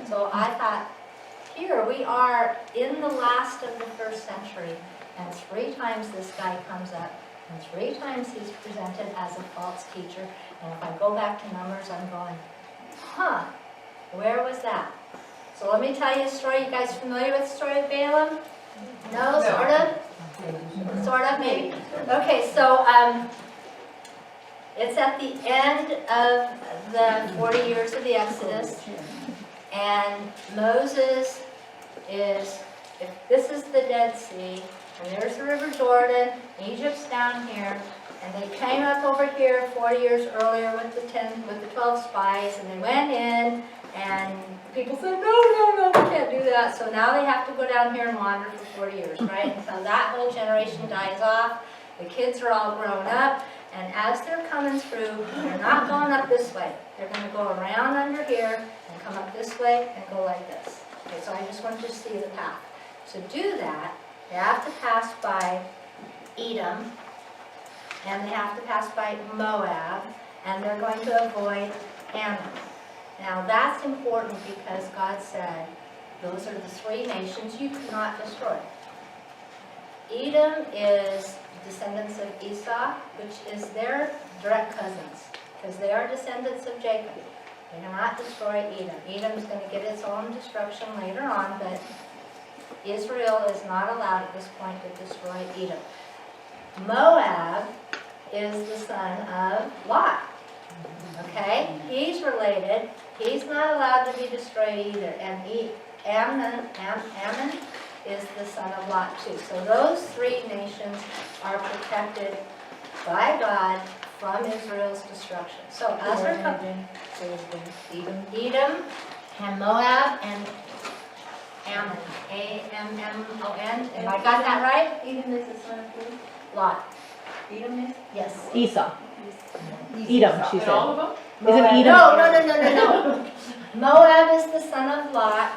So I thought, here we are in the last of the first century, and 3 times this guy comes up, and 3 times he's presented as a false teacher. And if I go back to Numbers, I'm going, huh, where was that? So let me tell you a story. You guys familiar with the story of Balaam? No, sort of? Sort of, maybe. Okay, so it's at the end of the 40 years of the Exodus, and Moses is, if this is the Dead Sea, and there's the River Jordan, Egypt's down here, and they came up over here 40 years earlier with the 12 spies, and they went in, and people said, no, we can't do that. So now they have to go down here and wander for 40 years, right? And so that whole generation dies off. The kids are all grown up, and as they're coming through, they're not going up this way. They're going to go around under here and come up this way and go like this. Okay, so I just want you to see the path. To do that, they have to pass by Edom, and they have to pass by Moab, and they're going to avoid Ammon. Now that's important because God said, those are the 3 nations you cannot destroy. Edom is descendants of Esau, which is their direct cousins, because they are descendants of Jacob. They cannot destroy Edom. Edom is going to get its own destruction later on, but Israel is not allowed at this point to destroy Edom. Moab is the son of Lot. Okay? He's related. He's not allowed to be destroyed either. And Ammon is the son of Lot too. So those 3 nations are protected by God from Israel's destruction. So as we're coming, Edom and Moab and Ammon. Ammon. Have I got that right? Edom is the son of who? Lot. Edom is? Yes. Esau. Edom, she And said. all of them? Isn't Edom? No. Moab is the son of Lot.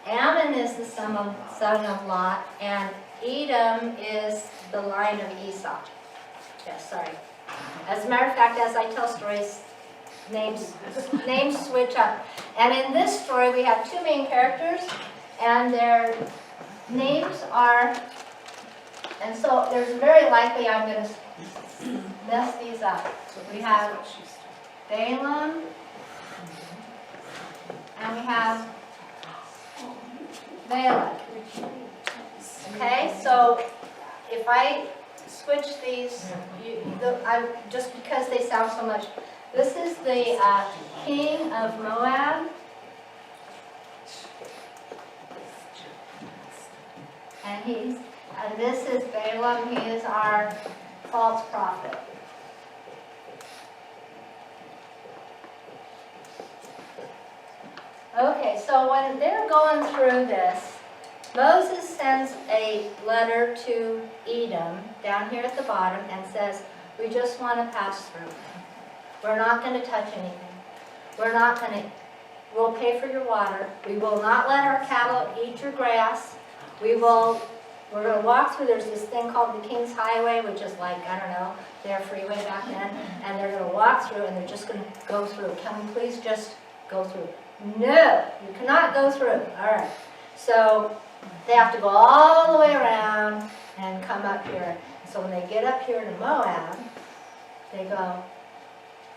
Ammon is the son of Lot. And Edom is the line of Esau. Yes, sorry. As a matter of fact, as I tell stories, names switch up. And in this story, we have 2 main characters, and their names are, and so there's very likely I'm going to mess these up. We have Balaam, and we have Balak. Okay, so if I switch these, just because they sound so much, this is the king of Moab. And this is Balaam. He is our false prophet. Okay, so when they're going through this, Moses sends a letter to Edom down here at the bottom and says, we just want to pass through. We're not going to touch anything. We'll pay for your water. We will not let our cattle eat your grass. We're going to walk through. There's this thing called the King's Highway, which is like, I don't know, their freeway back then. And they're going to walk through and they're just going to go through. Can we please just go through? No, you cannot go through. All right. So they have to go all the way around and come up here. So when they get up here to Moab, they go,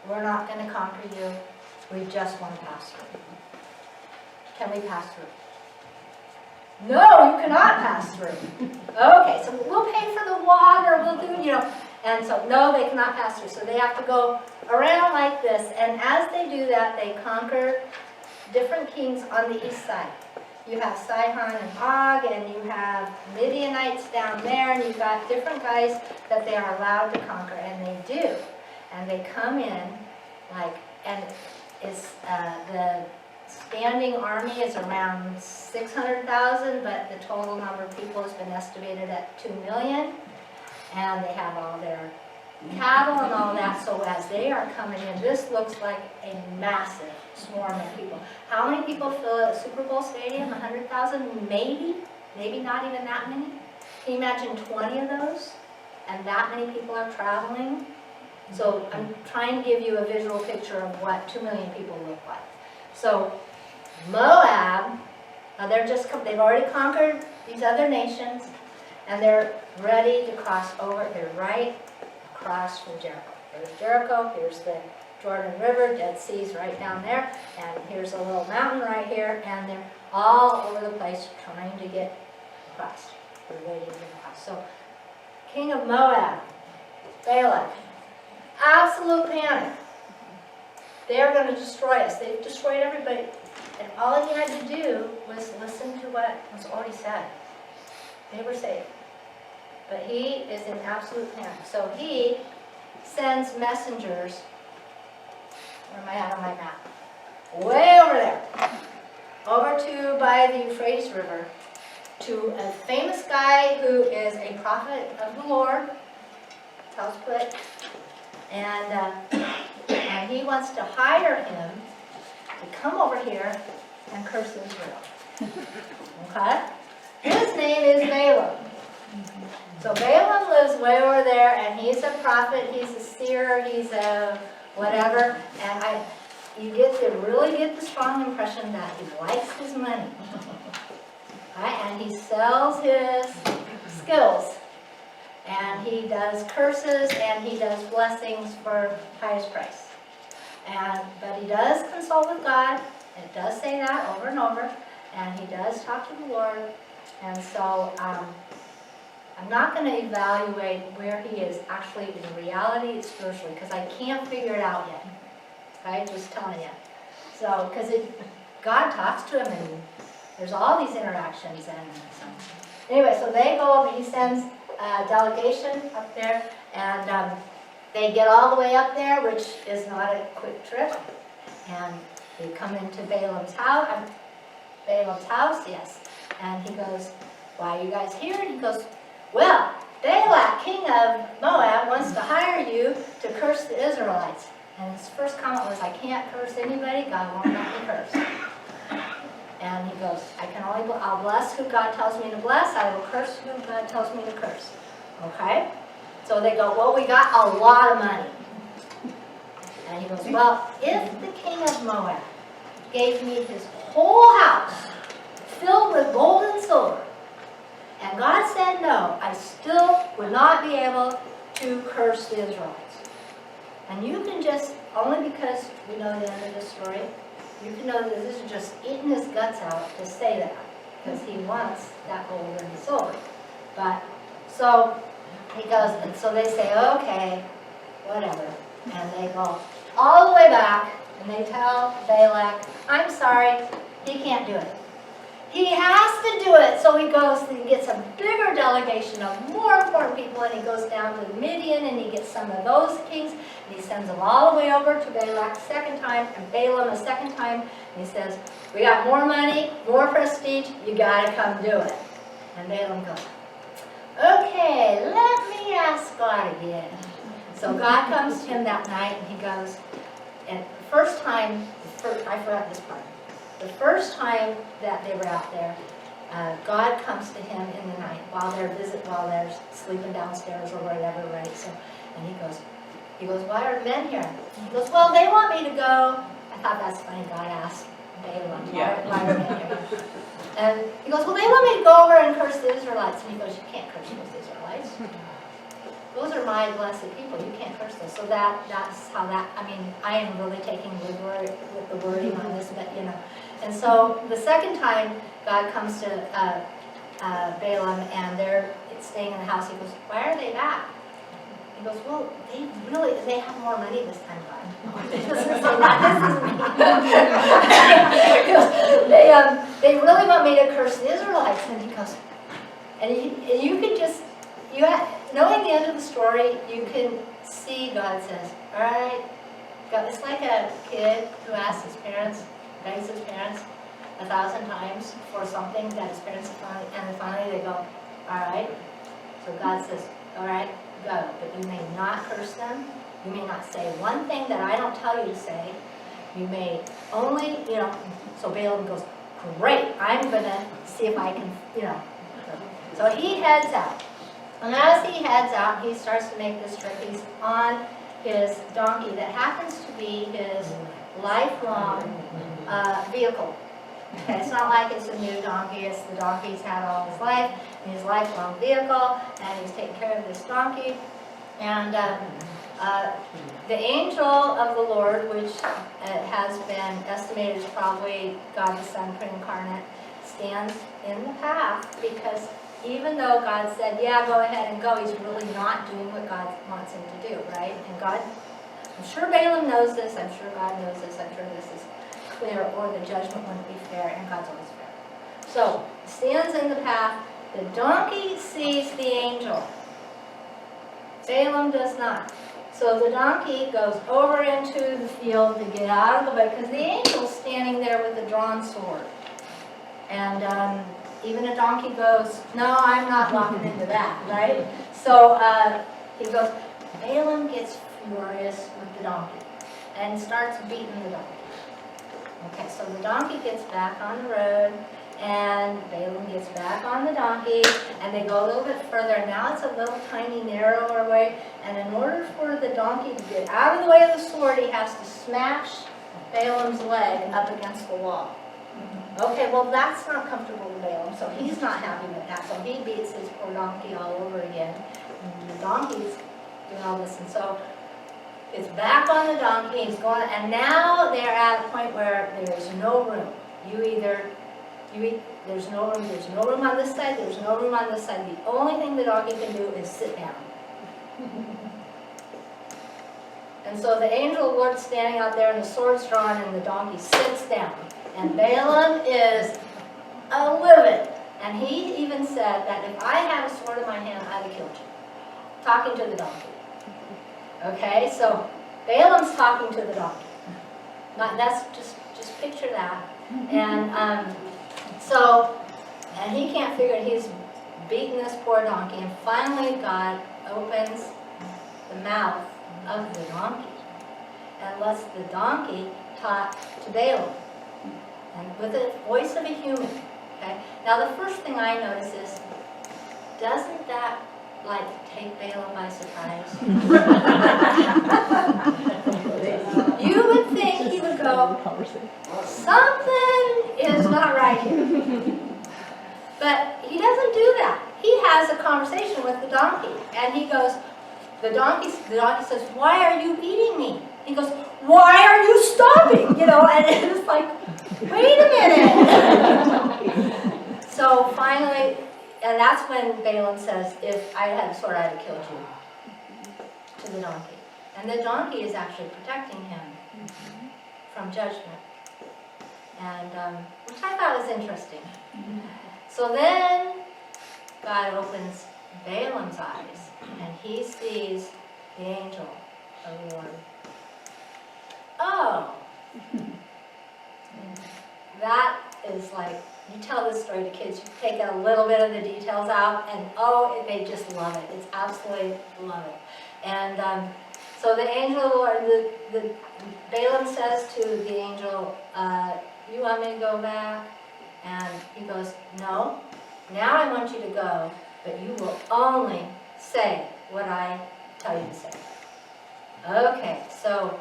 we're not going to conquer you. We just want to pass through. can we pass through? No, you cannot pass through. Okay, so we'll pay for the water, we'll do, and so, no, they cannot pass through. So they have to go around like this, and as they do that, they conquer different kings on the east side. You have Sihon and Og, and you have Midianites down there, and you've got different guys that they are allowed to conquer, and they do. And they come in, and it's, the standing army is around 600,000, but the total number of people has been estimated at 2 million. And they have all their cattle and all that, so as they are coming in, this looks like a massive swarm of people. How many people fill a Super Bowl stadium? 100,000? Maybe not even that many. Can you imagine 20 of those? And that many people are traveling? So I'm trying to give you a visual picture of what 2 million people look like. So Moab, they've already conquered these other nations, and they're ready to cross over. They're right across from Jericho. There's Jericho, here's the Jordan River, Dead Sea's right down there, and here's a little mountain right here, and they're all over the place trying to get across. They're waiting to get across. So, king of Moab, Balaam, absolute panic. They're going to destroy us. They've destroyed everybody. And all he had to do was listen to what was already said. They were saved. But he is in absolute panic. So he sends messengers. Where am I at on my map? Way over there. Over to by the Euphrates River to a famous guy who is a prophet of the Lord. That's how it's put. And he wants to hire him to come over here and curse Israel. Okay? His name is Balaam. So Balaam lives way over there, and he's a prophet, he's a seer, he's a whatever, and you really get the strong impression that he likes his money. Right? And he sells his skills, and he does curses, and he does blessings for highest price. But he does consult with God, and it does say that over and over, and he does talk to the Lord, and so I'm not going to evaluate where he is actually in reality spiritually, because I can't figure it out yet. Okay, just telling you. So, because God talks to him, and there's all these interactions, and so. Anyway, so they go over, he sends a delegation up there, and they get all the way up there, which is not a quick trip, and they come into Balaam's house, yes, and he goes, why are you guys here? And he goes, well, Balak, king of Moab, wants to hire you to curse the Israelites. And his first comment was, I can't curse anybody, God won't let me curse. And he goes, I'll bless who God tells me to bless, I will curse who God tells me to curse. Okay? So they go, well, we got a lot of money. And he goes, well, if the king of Moab gave me his whole house filled with gold and silver, and God said no, I still would not be able to curse the Israelites. And you can just, only because we know the end of the story, you can know that this is just eating his guts out to say that, because he wants that gold and silver. But, so he goes, and so they say, okay, whatever. And they go all the way back, and they tell Balak, I'm sorry, he can't do it. He has to do it. So he goes and he gets a bigger delegation of more important people, and he goes down to Midian, and he gets some of those kings, and he sends them all the way over to Balak a second time, and Balaam a second time, and he says, we got more money, more prestige, you gotta come do it. And Balaam goes, okay, let me ask God again. So God comes to him that night, and he goes, and the first time, I forgot this part. The first time that they were out there, God comes to him in the night while they're sleeping downstairs or whatever, right? So, and he goes, why are men here? He goes, well, they want me to go. I thought that's funny. God asked Balaam, why are men here? And he goes, well, they want me to go over and curse the Israelites. And he goes, you can't curse those Israelites. Those are my blessed people. You can't curse those. So that's how that, I mean, I am really taking with the wording on this, but you know. And so the second time God comes to Balaam and they're staying in the house, he goes, why are they back? He goes, well, they have more money this time, God. He doesn't say that. He goes, they really want me to curse the Israelites. And he goes, and you can just, knowing the end of the story, you can see God says, all right, God, it's like a kid who asks his parents, begs his parents 1,000 times for something that his parents finally they go, all right. So God says, all right, go, but you may not curse them. You may not say one thing that I don't tell you to say. You may only, so Balaam goes, great, I'm going to see if I can, So he heads out. And as he heads out, he starts to make this trip. He's on his donkey that happens to be his lifelong vehicle. Okay, it's not like it's a new donkey, it's the donkey he's had all his life, and his lifelong vehicle, and he's taking care of this donkey. And the angel of the Lord, which has been estimated as probably God the Son pre-incarnate, stands in the path because even though God said, yeah, go ahead and go, he's really not doing what God wants him to do, right? And God, I'm sure Balaam knows this, I'm sure God knows this, I'm sure this is clear, or the judgment wouldn't be fair, and God's always fair. So, stands in the path, the donkey sees the angel. Balaam does not. So the donkey goes over into the field to get out of the way, because the angel's standing there with a drawn sword. And even a donkey goes, no, I'm not walking into that, right? So he goes, Balaam gets furious with the donkey and starts beating the donkey. Okay, so the donkey gets back on the road, and Balaam gets back on the donkey, and they go a little bit further. Now it's a little tiny, narrower way, and in order for the donkey to get out of the way of the sword, he has to smash Balaam's leg up against the wall. Okay, well that's not comfortable to Balaam, so he's not happy with that. So he beats his poor donkey all over again. And the donkey's doing all this, and so it's back on the donkey, he's going, and now they're at a point where there's no room. There's no room on this side, there's no room on this side. The only thing the donkey can do is sit down. And so the angel of the Lord's standing out there, and the sword's drawn, and the donkey sits down. And Balaam is livid. And he even said that if I had a sword in my hand, I'd have killed you. Talking to the donkey. Okay, so Balaam's talking to the donkey. That's just picture that. And and he can't figure it. He's beating this poor donkey, and finally God opens the mouth of the donkey and lets the donkey talk to Balaam, and with the voice of a human. Okay. Now the first thing I notice is, doesn't that take Balaam by surprise? You would think he would go, something is not right here. But he doesn't do that. He has a conversation with the donkey, and he goes, the donkey says, why are you beating me? He goes, why are you stopping? And it's like, wait a minute. So finally, and that's when Balaam says, if I had a sword, I'd have killed you, to the donkey. And the donkey is actually protecting him from judgment, and which I thought was interesting. So then God opens Balaam's eyes, and he sees the angel of the Lord. Oh, that is like, you tell this story to kids, you take a little bit of the details out, and they just love it. It's absolutely love it. And so the angel of the Lord, Balaam says to the angel, you want me to go back? And he goes, no, now I want you to go, but you will only say what I tell you to say. Okay, so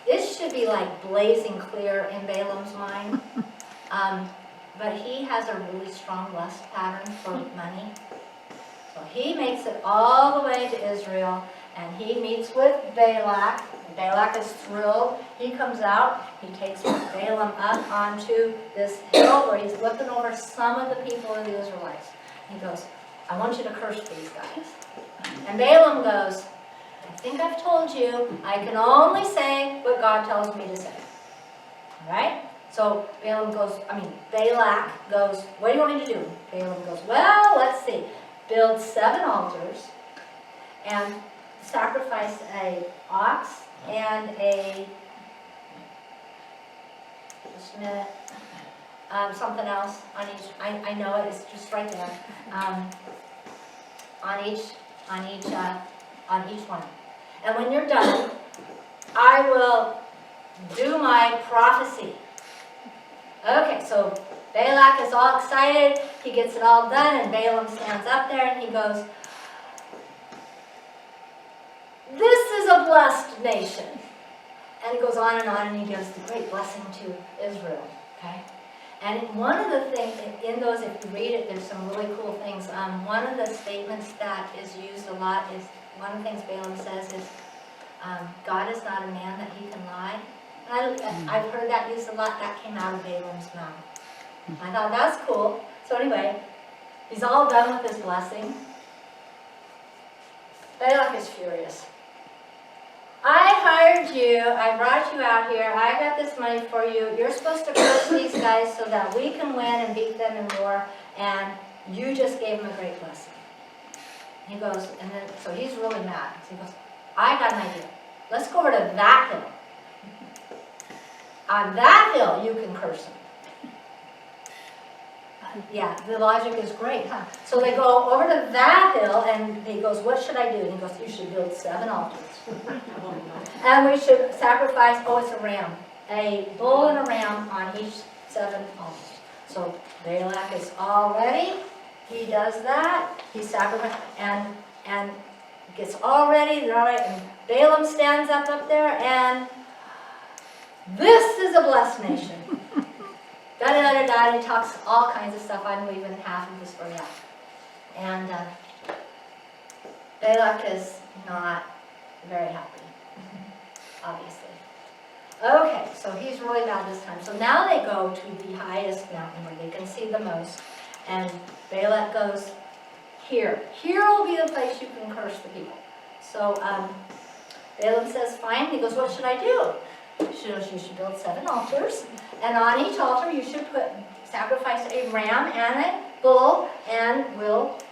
this should be like blazing clear in Balaam's mind. But he has a really strong lust pattern for money. So he makes it all the way to Israel, and he meets with Balak, Balak is thrilled. He comes out, he takes Balaam up onto this hill where he's looking over some of the people of the Israelites. He goes, I want you to curse these guys. And Balaam goes, I think I've told you, I can only say what God tells me to say. All right? So Balak goes, what do you want me to do? Balaam goes, well, let's see. Build 7 altars and sacrifice a ox and just a minute, something else on each, I know it, it's just right there, on each one. And when you're done, I will do my prophecy. Okay, so Balak is all excited, he gets it all done, and Balaam stands up there and he goes, this is a blessed nation. And he goes on and he gives the great blessing to Israel. Okay? And one of the things, in those, if you read it, there's some really cool things. One of the statements that is used a lot is, one of the things Balaam says is, God is not a man that he can lie. I've heard that used a lot. That came out of Balaam's mouth. I thought, that's cool. So anyway, he's all done with his blessing. Balak is furious. I hired you, I brought you out here, I got this money for you, you're supposed to curse these guys so that we can win and beat them in war, and you just gave them a great blessing. He goes, and then, so he's really mad. So he goes, I got an idea. Let's go over to that hill. On that hill, you can curse them. Yeah, the logic is great, huh? So they go over to that hill, and he goes, what should I do? And he goes, you should build 7 altars. And we should sacrifice, it's a ram. A bull and a ram on each 7 altars. So Balak is all ready. He does that. He sacrifices and gets all ready. All right, and Balaam stands up there, and this is a blessed nation. Da-da-da-da-da, and he talks all kinds of stuff. I'm leaving half of the story out. And Balak is not very happy, obviously. Okay, so he's really mad this time. So now they go to the highest mountain where they can see the most. And Balak goes, here. Here will be the place you can curse the people. So Balaam says, fine. He goes, what should I do? You should build 7 altars, and on each altar you should sacrifice a ram and a bull,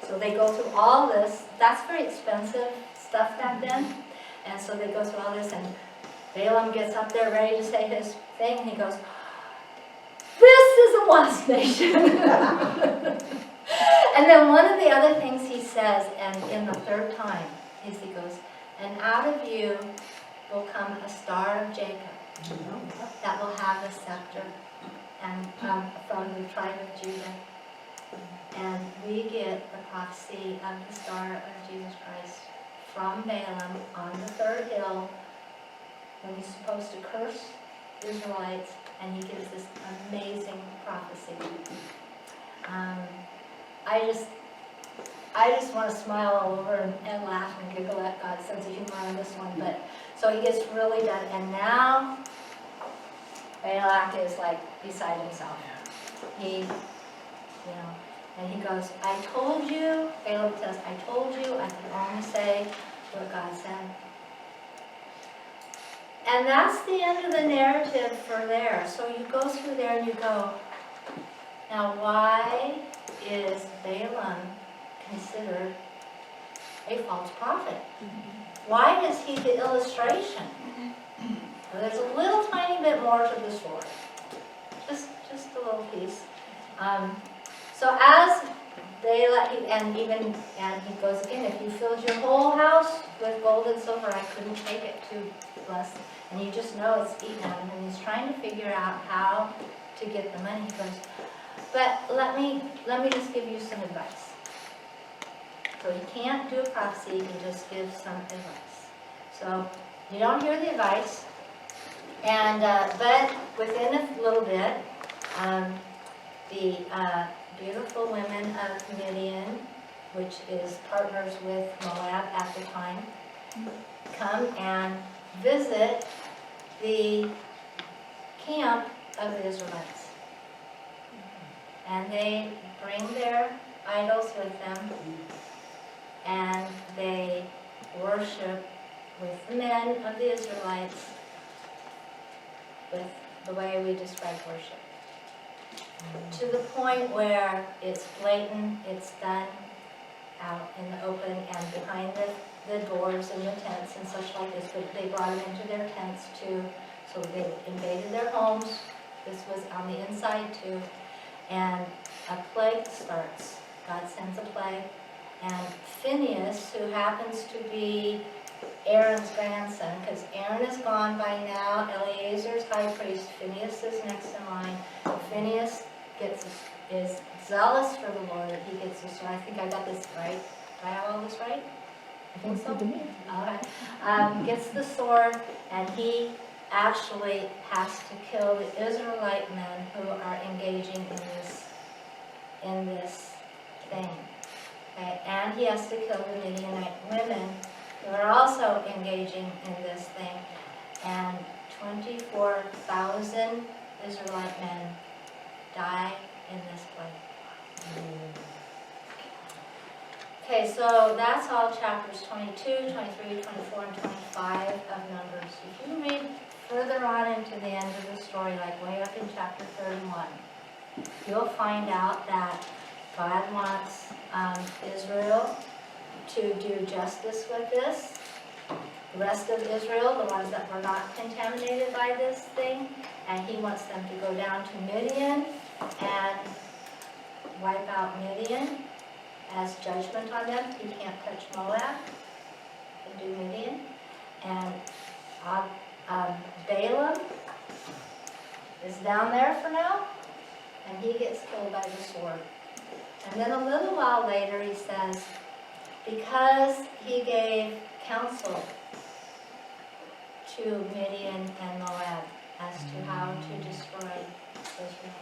so they go through all this. That's very expensive stuff back then, and so they go through all this, and Balaam gets up there ready to say his thing, and he goes, this is a blessed nation. And then one of the other things he says, and in the 3rd time, is he goes, and out of you will come a star of Jacob that will have a scepter, and from the tribe of Judah. And we get the prophecy of the star of Jesus Christ from Balaam on the 3rd hill when he's supposed to curse Israelites, and he gives this amazing prophecy. I just want to smile all over and laugh and giggle at God's sense of humor on this one. But so he gets really done, and now Balak is like beside himself. And he goes, I told you, Balaam says, I told you, I can only say what God said. And that's the end of the narrative for there. So you go through there and you go, now why is Balaam considered a false prophet? Why is he the illustration? Well, there's a little tiny bit more to the story. Just a little piece. So as Balak, and he goes again, if you filled your whole house with gold and silver, I couldn't take it to bless. And you just know it's eaten at him, and he's trying to figure out how to get the money. He goes, but let me just give you some advice. So he can't do a prophecy, he can just give some advice. So you don't hear the advice, and but within a little bit, the beautiful women of Midian, which is partners with Moab at the time, come and visit the camp of the Israelites. And they bring their idols with them, and they worship with the men of the Israelites with the way we describe worship. To the point where it's blatant, it's done out in the open and behind the doors and the tents and such like this, but they brought them into their tents too, so they invaded their homes. This was on the inside too, and a plague starts. God sends a plague, and Phineas, who happens to be Aaron's grandson, because Aaron is gone by now, Eleazar's high priest, Phineas is next in line. Phineas is zealous for the Lord. He gets this, I think I got this right. Do I have all this right? I think so. All right. Gets the sword, and he actually has to kill the Israelite men who are engaging in this thing. Okay? And he has to kill the Midianite women who are also engaging in this thing. And 24,000 Israelite men die in this plague. Okay, so that's all chapters 22, 23, 24, and 25 of Numbers. If you read further on into the end of the story, like way up in chapter 31, you'll find out that God wants Israel to do justice with this. The rest of Israel, the ones that were not contaminated by this thing, and he wants them to go down to Midian and wipe out Midian as judgment on them. He can't touch Moab and do Midian. And Balaam is down there for now, and he gets killed by the sword. And then a little while later he says, because he gave counsel to Midian and Moab as to how to destroy Israel.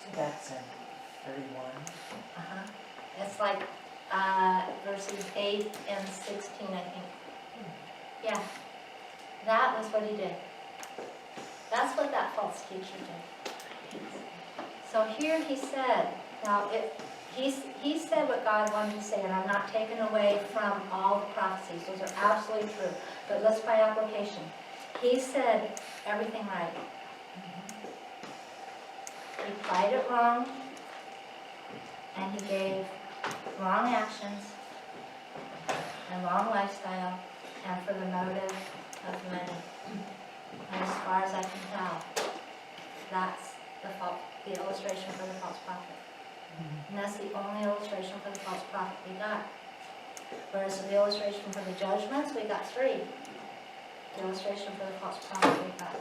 So that's in 31. It's like verses 8 and 16, I think. Yeah, that was what he did. That's what that false teacher did. So here he said, now he said what God wanted to say, and I'm not taking away from all the prophecies. Those are absolutely true. But let's by application. He said everything right. He applied it wrong, and he gave wrong actions and wrong lifestyle, and for the motive of money. And as far as I can tell, that's the illustration for the false prophet. And that's the only illustration for the false prophet we got. Whereas the illustration for the judgments, we got 3. The illustration for the false prophet, we got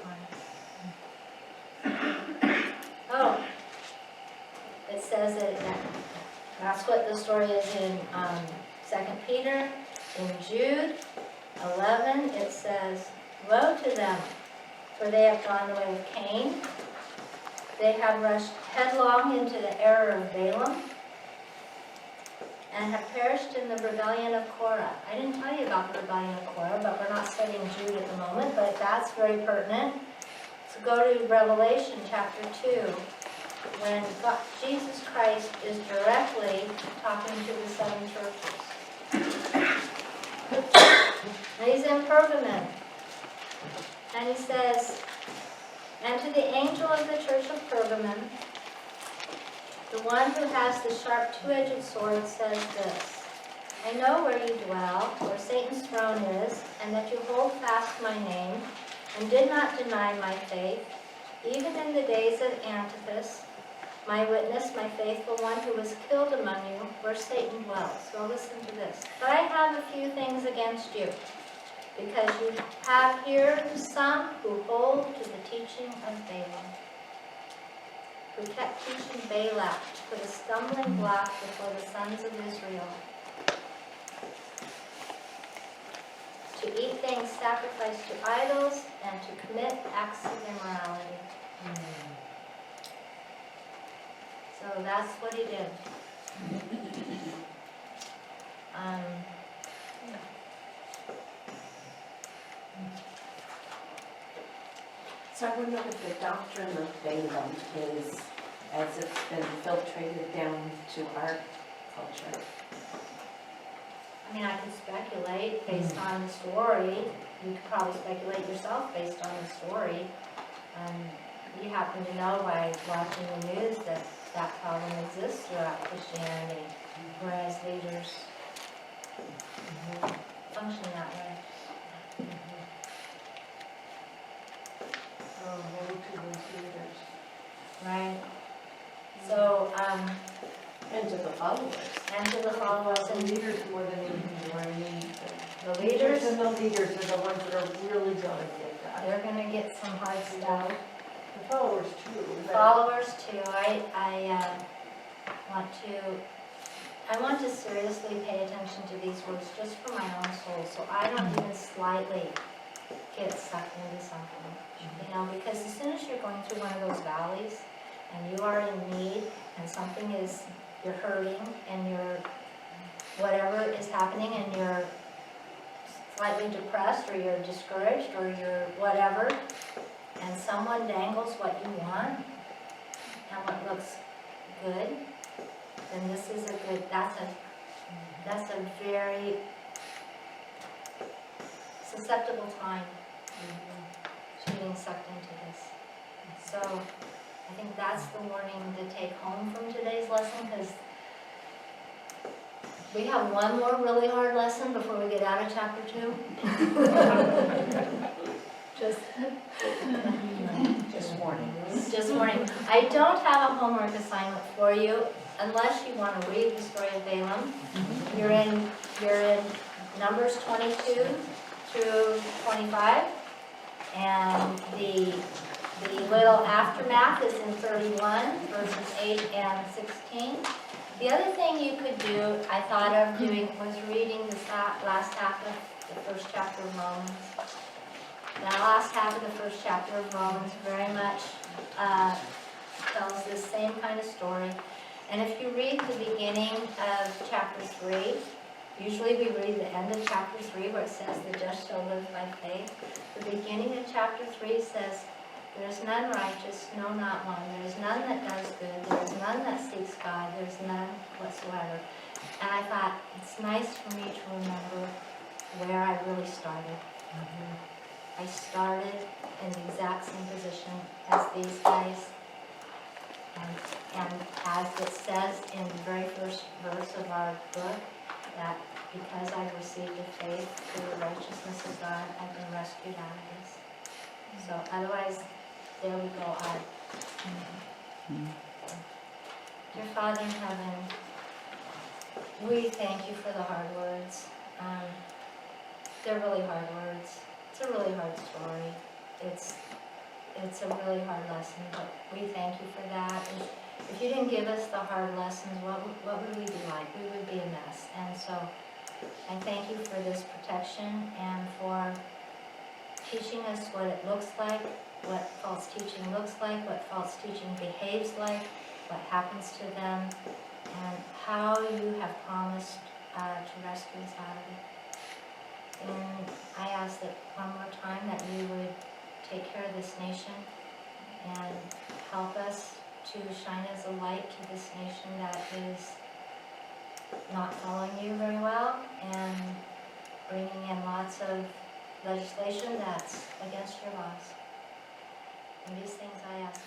1. Oh, it says it, that's what the story is in 2 Peter. In Jude 11, it says, woe to them, for they have gone the way of Cain. They have rushed headlong into the error of Balaam, and have perished in the rebellion of Korah. I didn't tell you about the rebellion of Korah, but we're not studying Jude at the moment, but that's very pertinent. So go to Revelation chapter 2, when Jesus Christ is directly talking to the 7 churches. And he's in Pergamum. And he says, and to the angel of the church of Pergamum, the one who has the sharp two-edged sword, says this, I know where you dwell, where Satan's throne is, and that you hold fast my name, and did not deny my faith, even in the days of Antipas, my witness, my faithful one, who was killed among you, where Satan dwells. So listen to this. But I have a few things against you, because you have here some who hold to the teaching of Balaam, who kept teaching Balak to put a stumbling block before the sons of Israel, to eat things sacrificed to idols, and to commit acts of immorality. So that's what he did. So I wonder if the doctrine of Balaam is, as it's been filtrated down to our culture. I mean, I could speculate based on the story. You could probably speculate yourself based on the story. You happen to know by watching the news that that problem exists throughout Christianity, whereas leaders function that way. Oh, woe to those leaders. Right? So, And to the followers. and to the followers, The and leaders more than anything do, I mean, the leaders, and the leaders are the ones that are really gonna get that. they're gonna get some hard stuff. The followers too, but Followers too, I want to seriously pay attention to these words just for my own soul, so I don't even slightly get sucked into something. You know, because as soon as you're going through one of those valleys and you are in need and something is, you're hurting and you're, whatever is happening and you're slightly depressed or you're discouraged or you're whatever, and someone dangles what you want and what looks good, then this is a good, that's a very susceptible time to being sucked into this. So I think that's the warning to take home from today's lesson, because we have one more really hard lesson before we get out of chapter 2. Just warning. Just warning. I don't have a homework assignment for you unless you want to read the story of Balaam. You're in Numbers 22 through 25, and the little aftermath is in 31 verses 8 and 16. The other thing you could do, I thought of doing, was reading the last half of the first chapter of Romans. The last half of the first chapter of Romans very much tells this same kind of story. And if you read the beginning of chapter 3, usually we read the end of chapter 3 where it says, "The just shall live by faith." The beginning of chapter 3 says, "There is none righteous, no, not one. There is none that does good. There is none that seeks God. There is none whatsoever." And I thought, it's nice for me to remember where I really started. I started in the exact same position as these guys. And as it says in the very first verse of our book, that because I've received a faith through the righteousness of God, I've been rescued out of this. So otherwise, there we go. Dear Father in heaven, we thank you for the hard words. They're really hard words. It's a really hard story. It's a really hard lesson, but we thank you for that. If you didn't give us the hard lessons, what would we be like? We would be a mess. And so I thank you for this protection and for teaching us what it looks like, what false teaching looks like, what false teaching behaves like, what happens to them, and how you have promised to rescue us out of it. And I ask that one more time that you would take care of this nation and help us to shine as a light to this nation that is not following you very well and bringing in lots of legislation that's against your laws. And these things I ask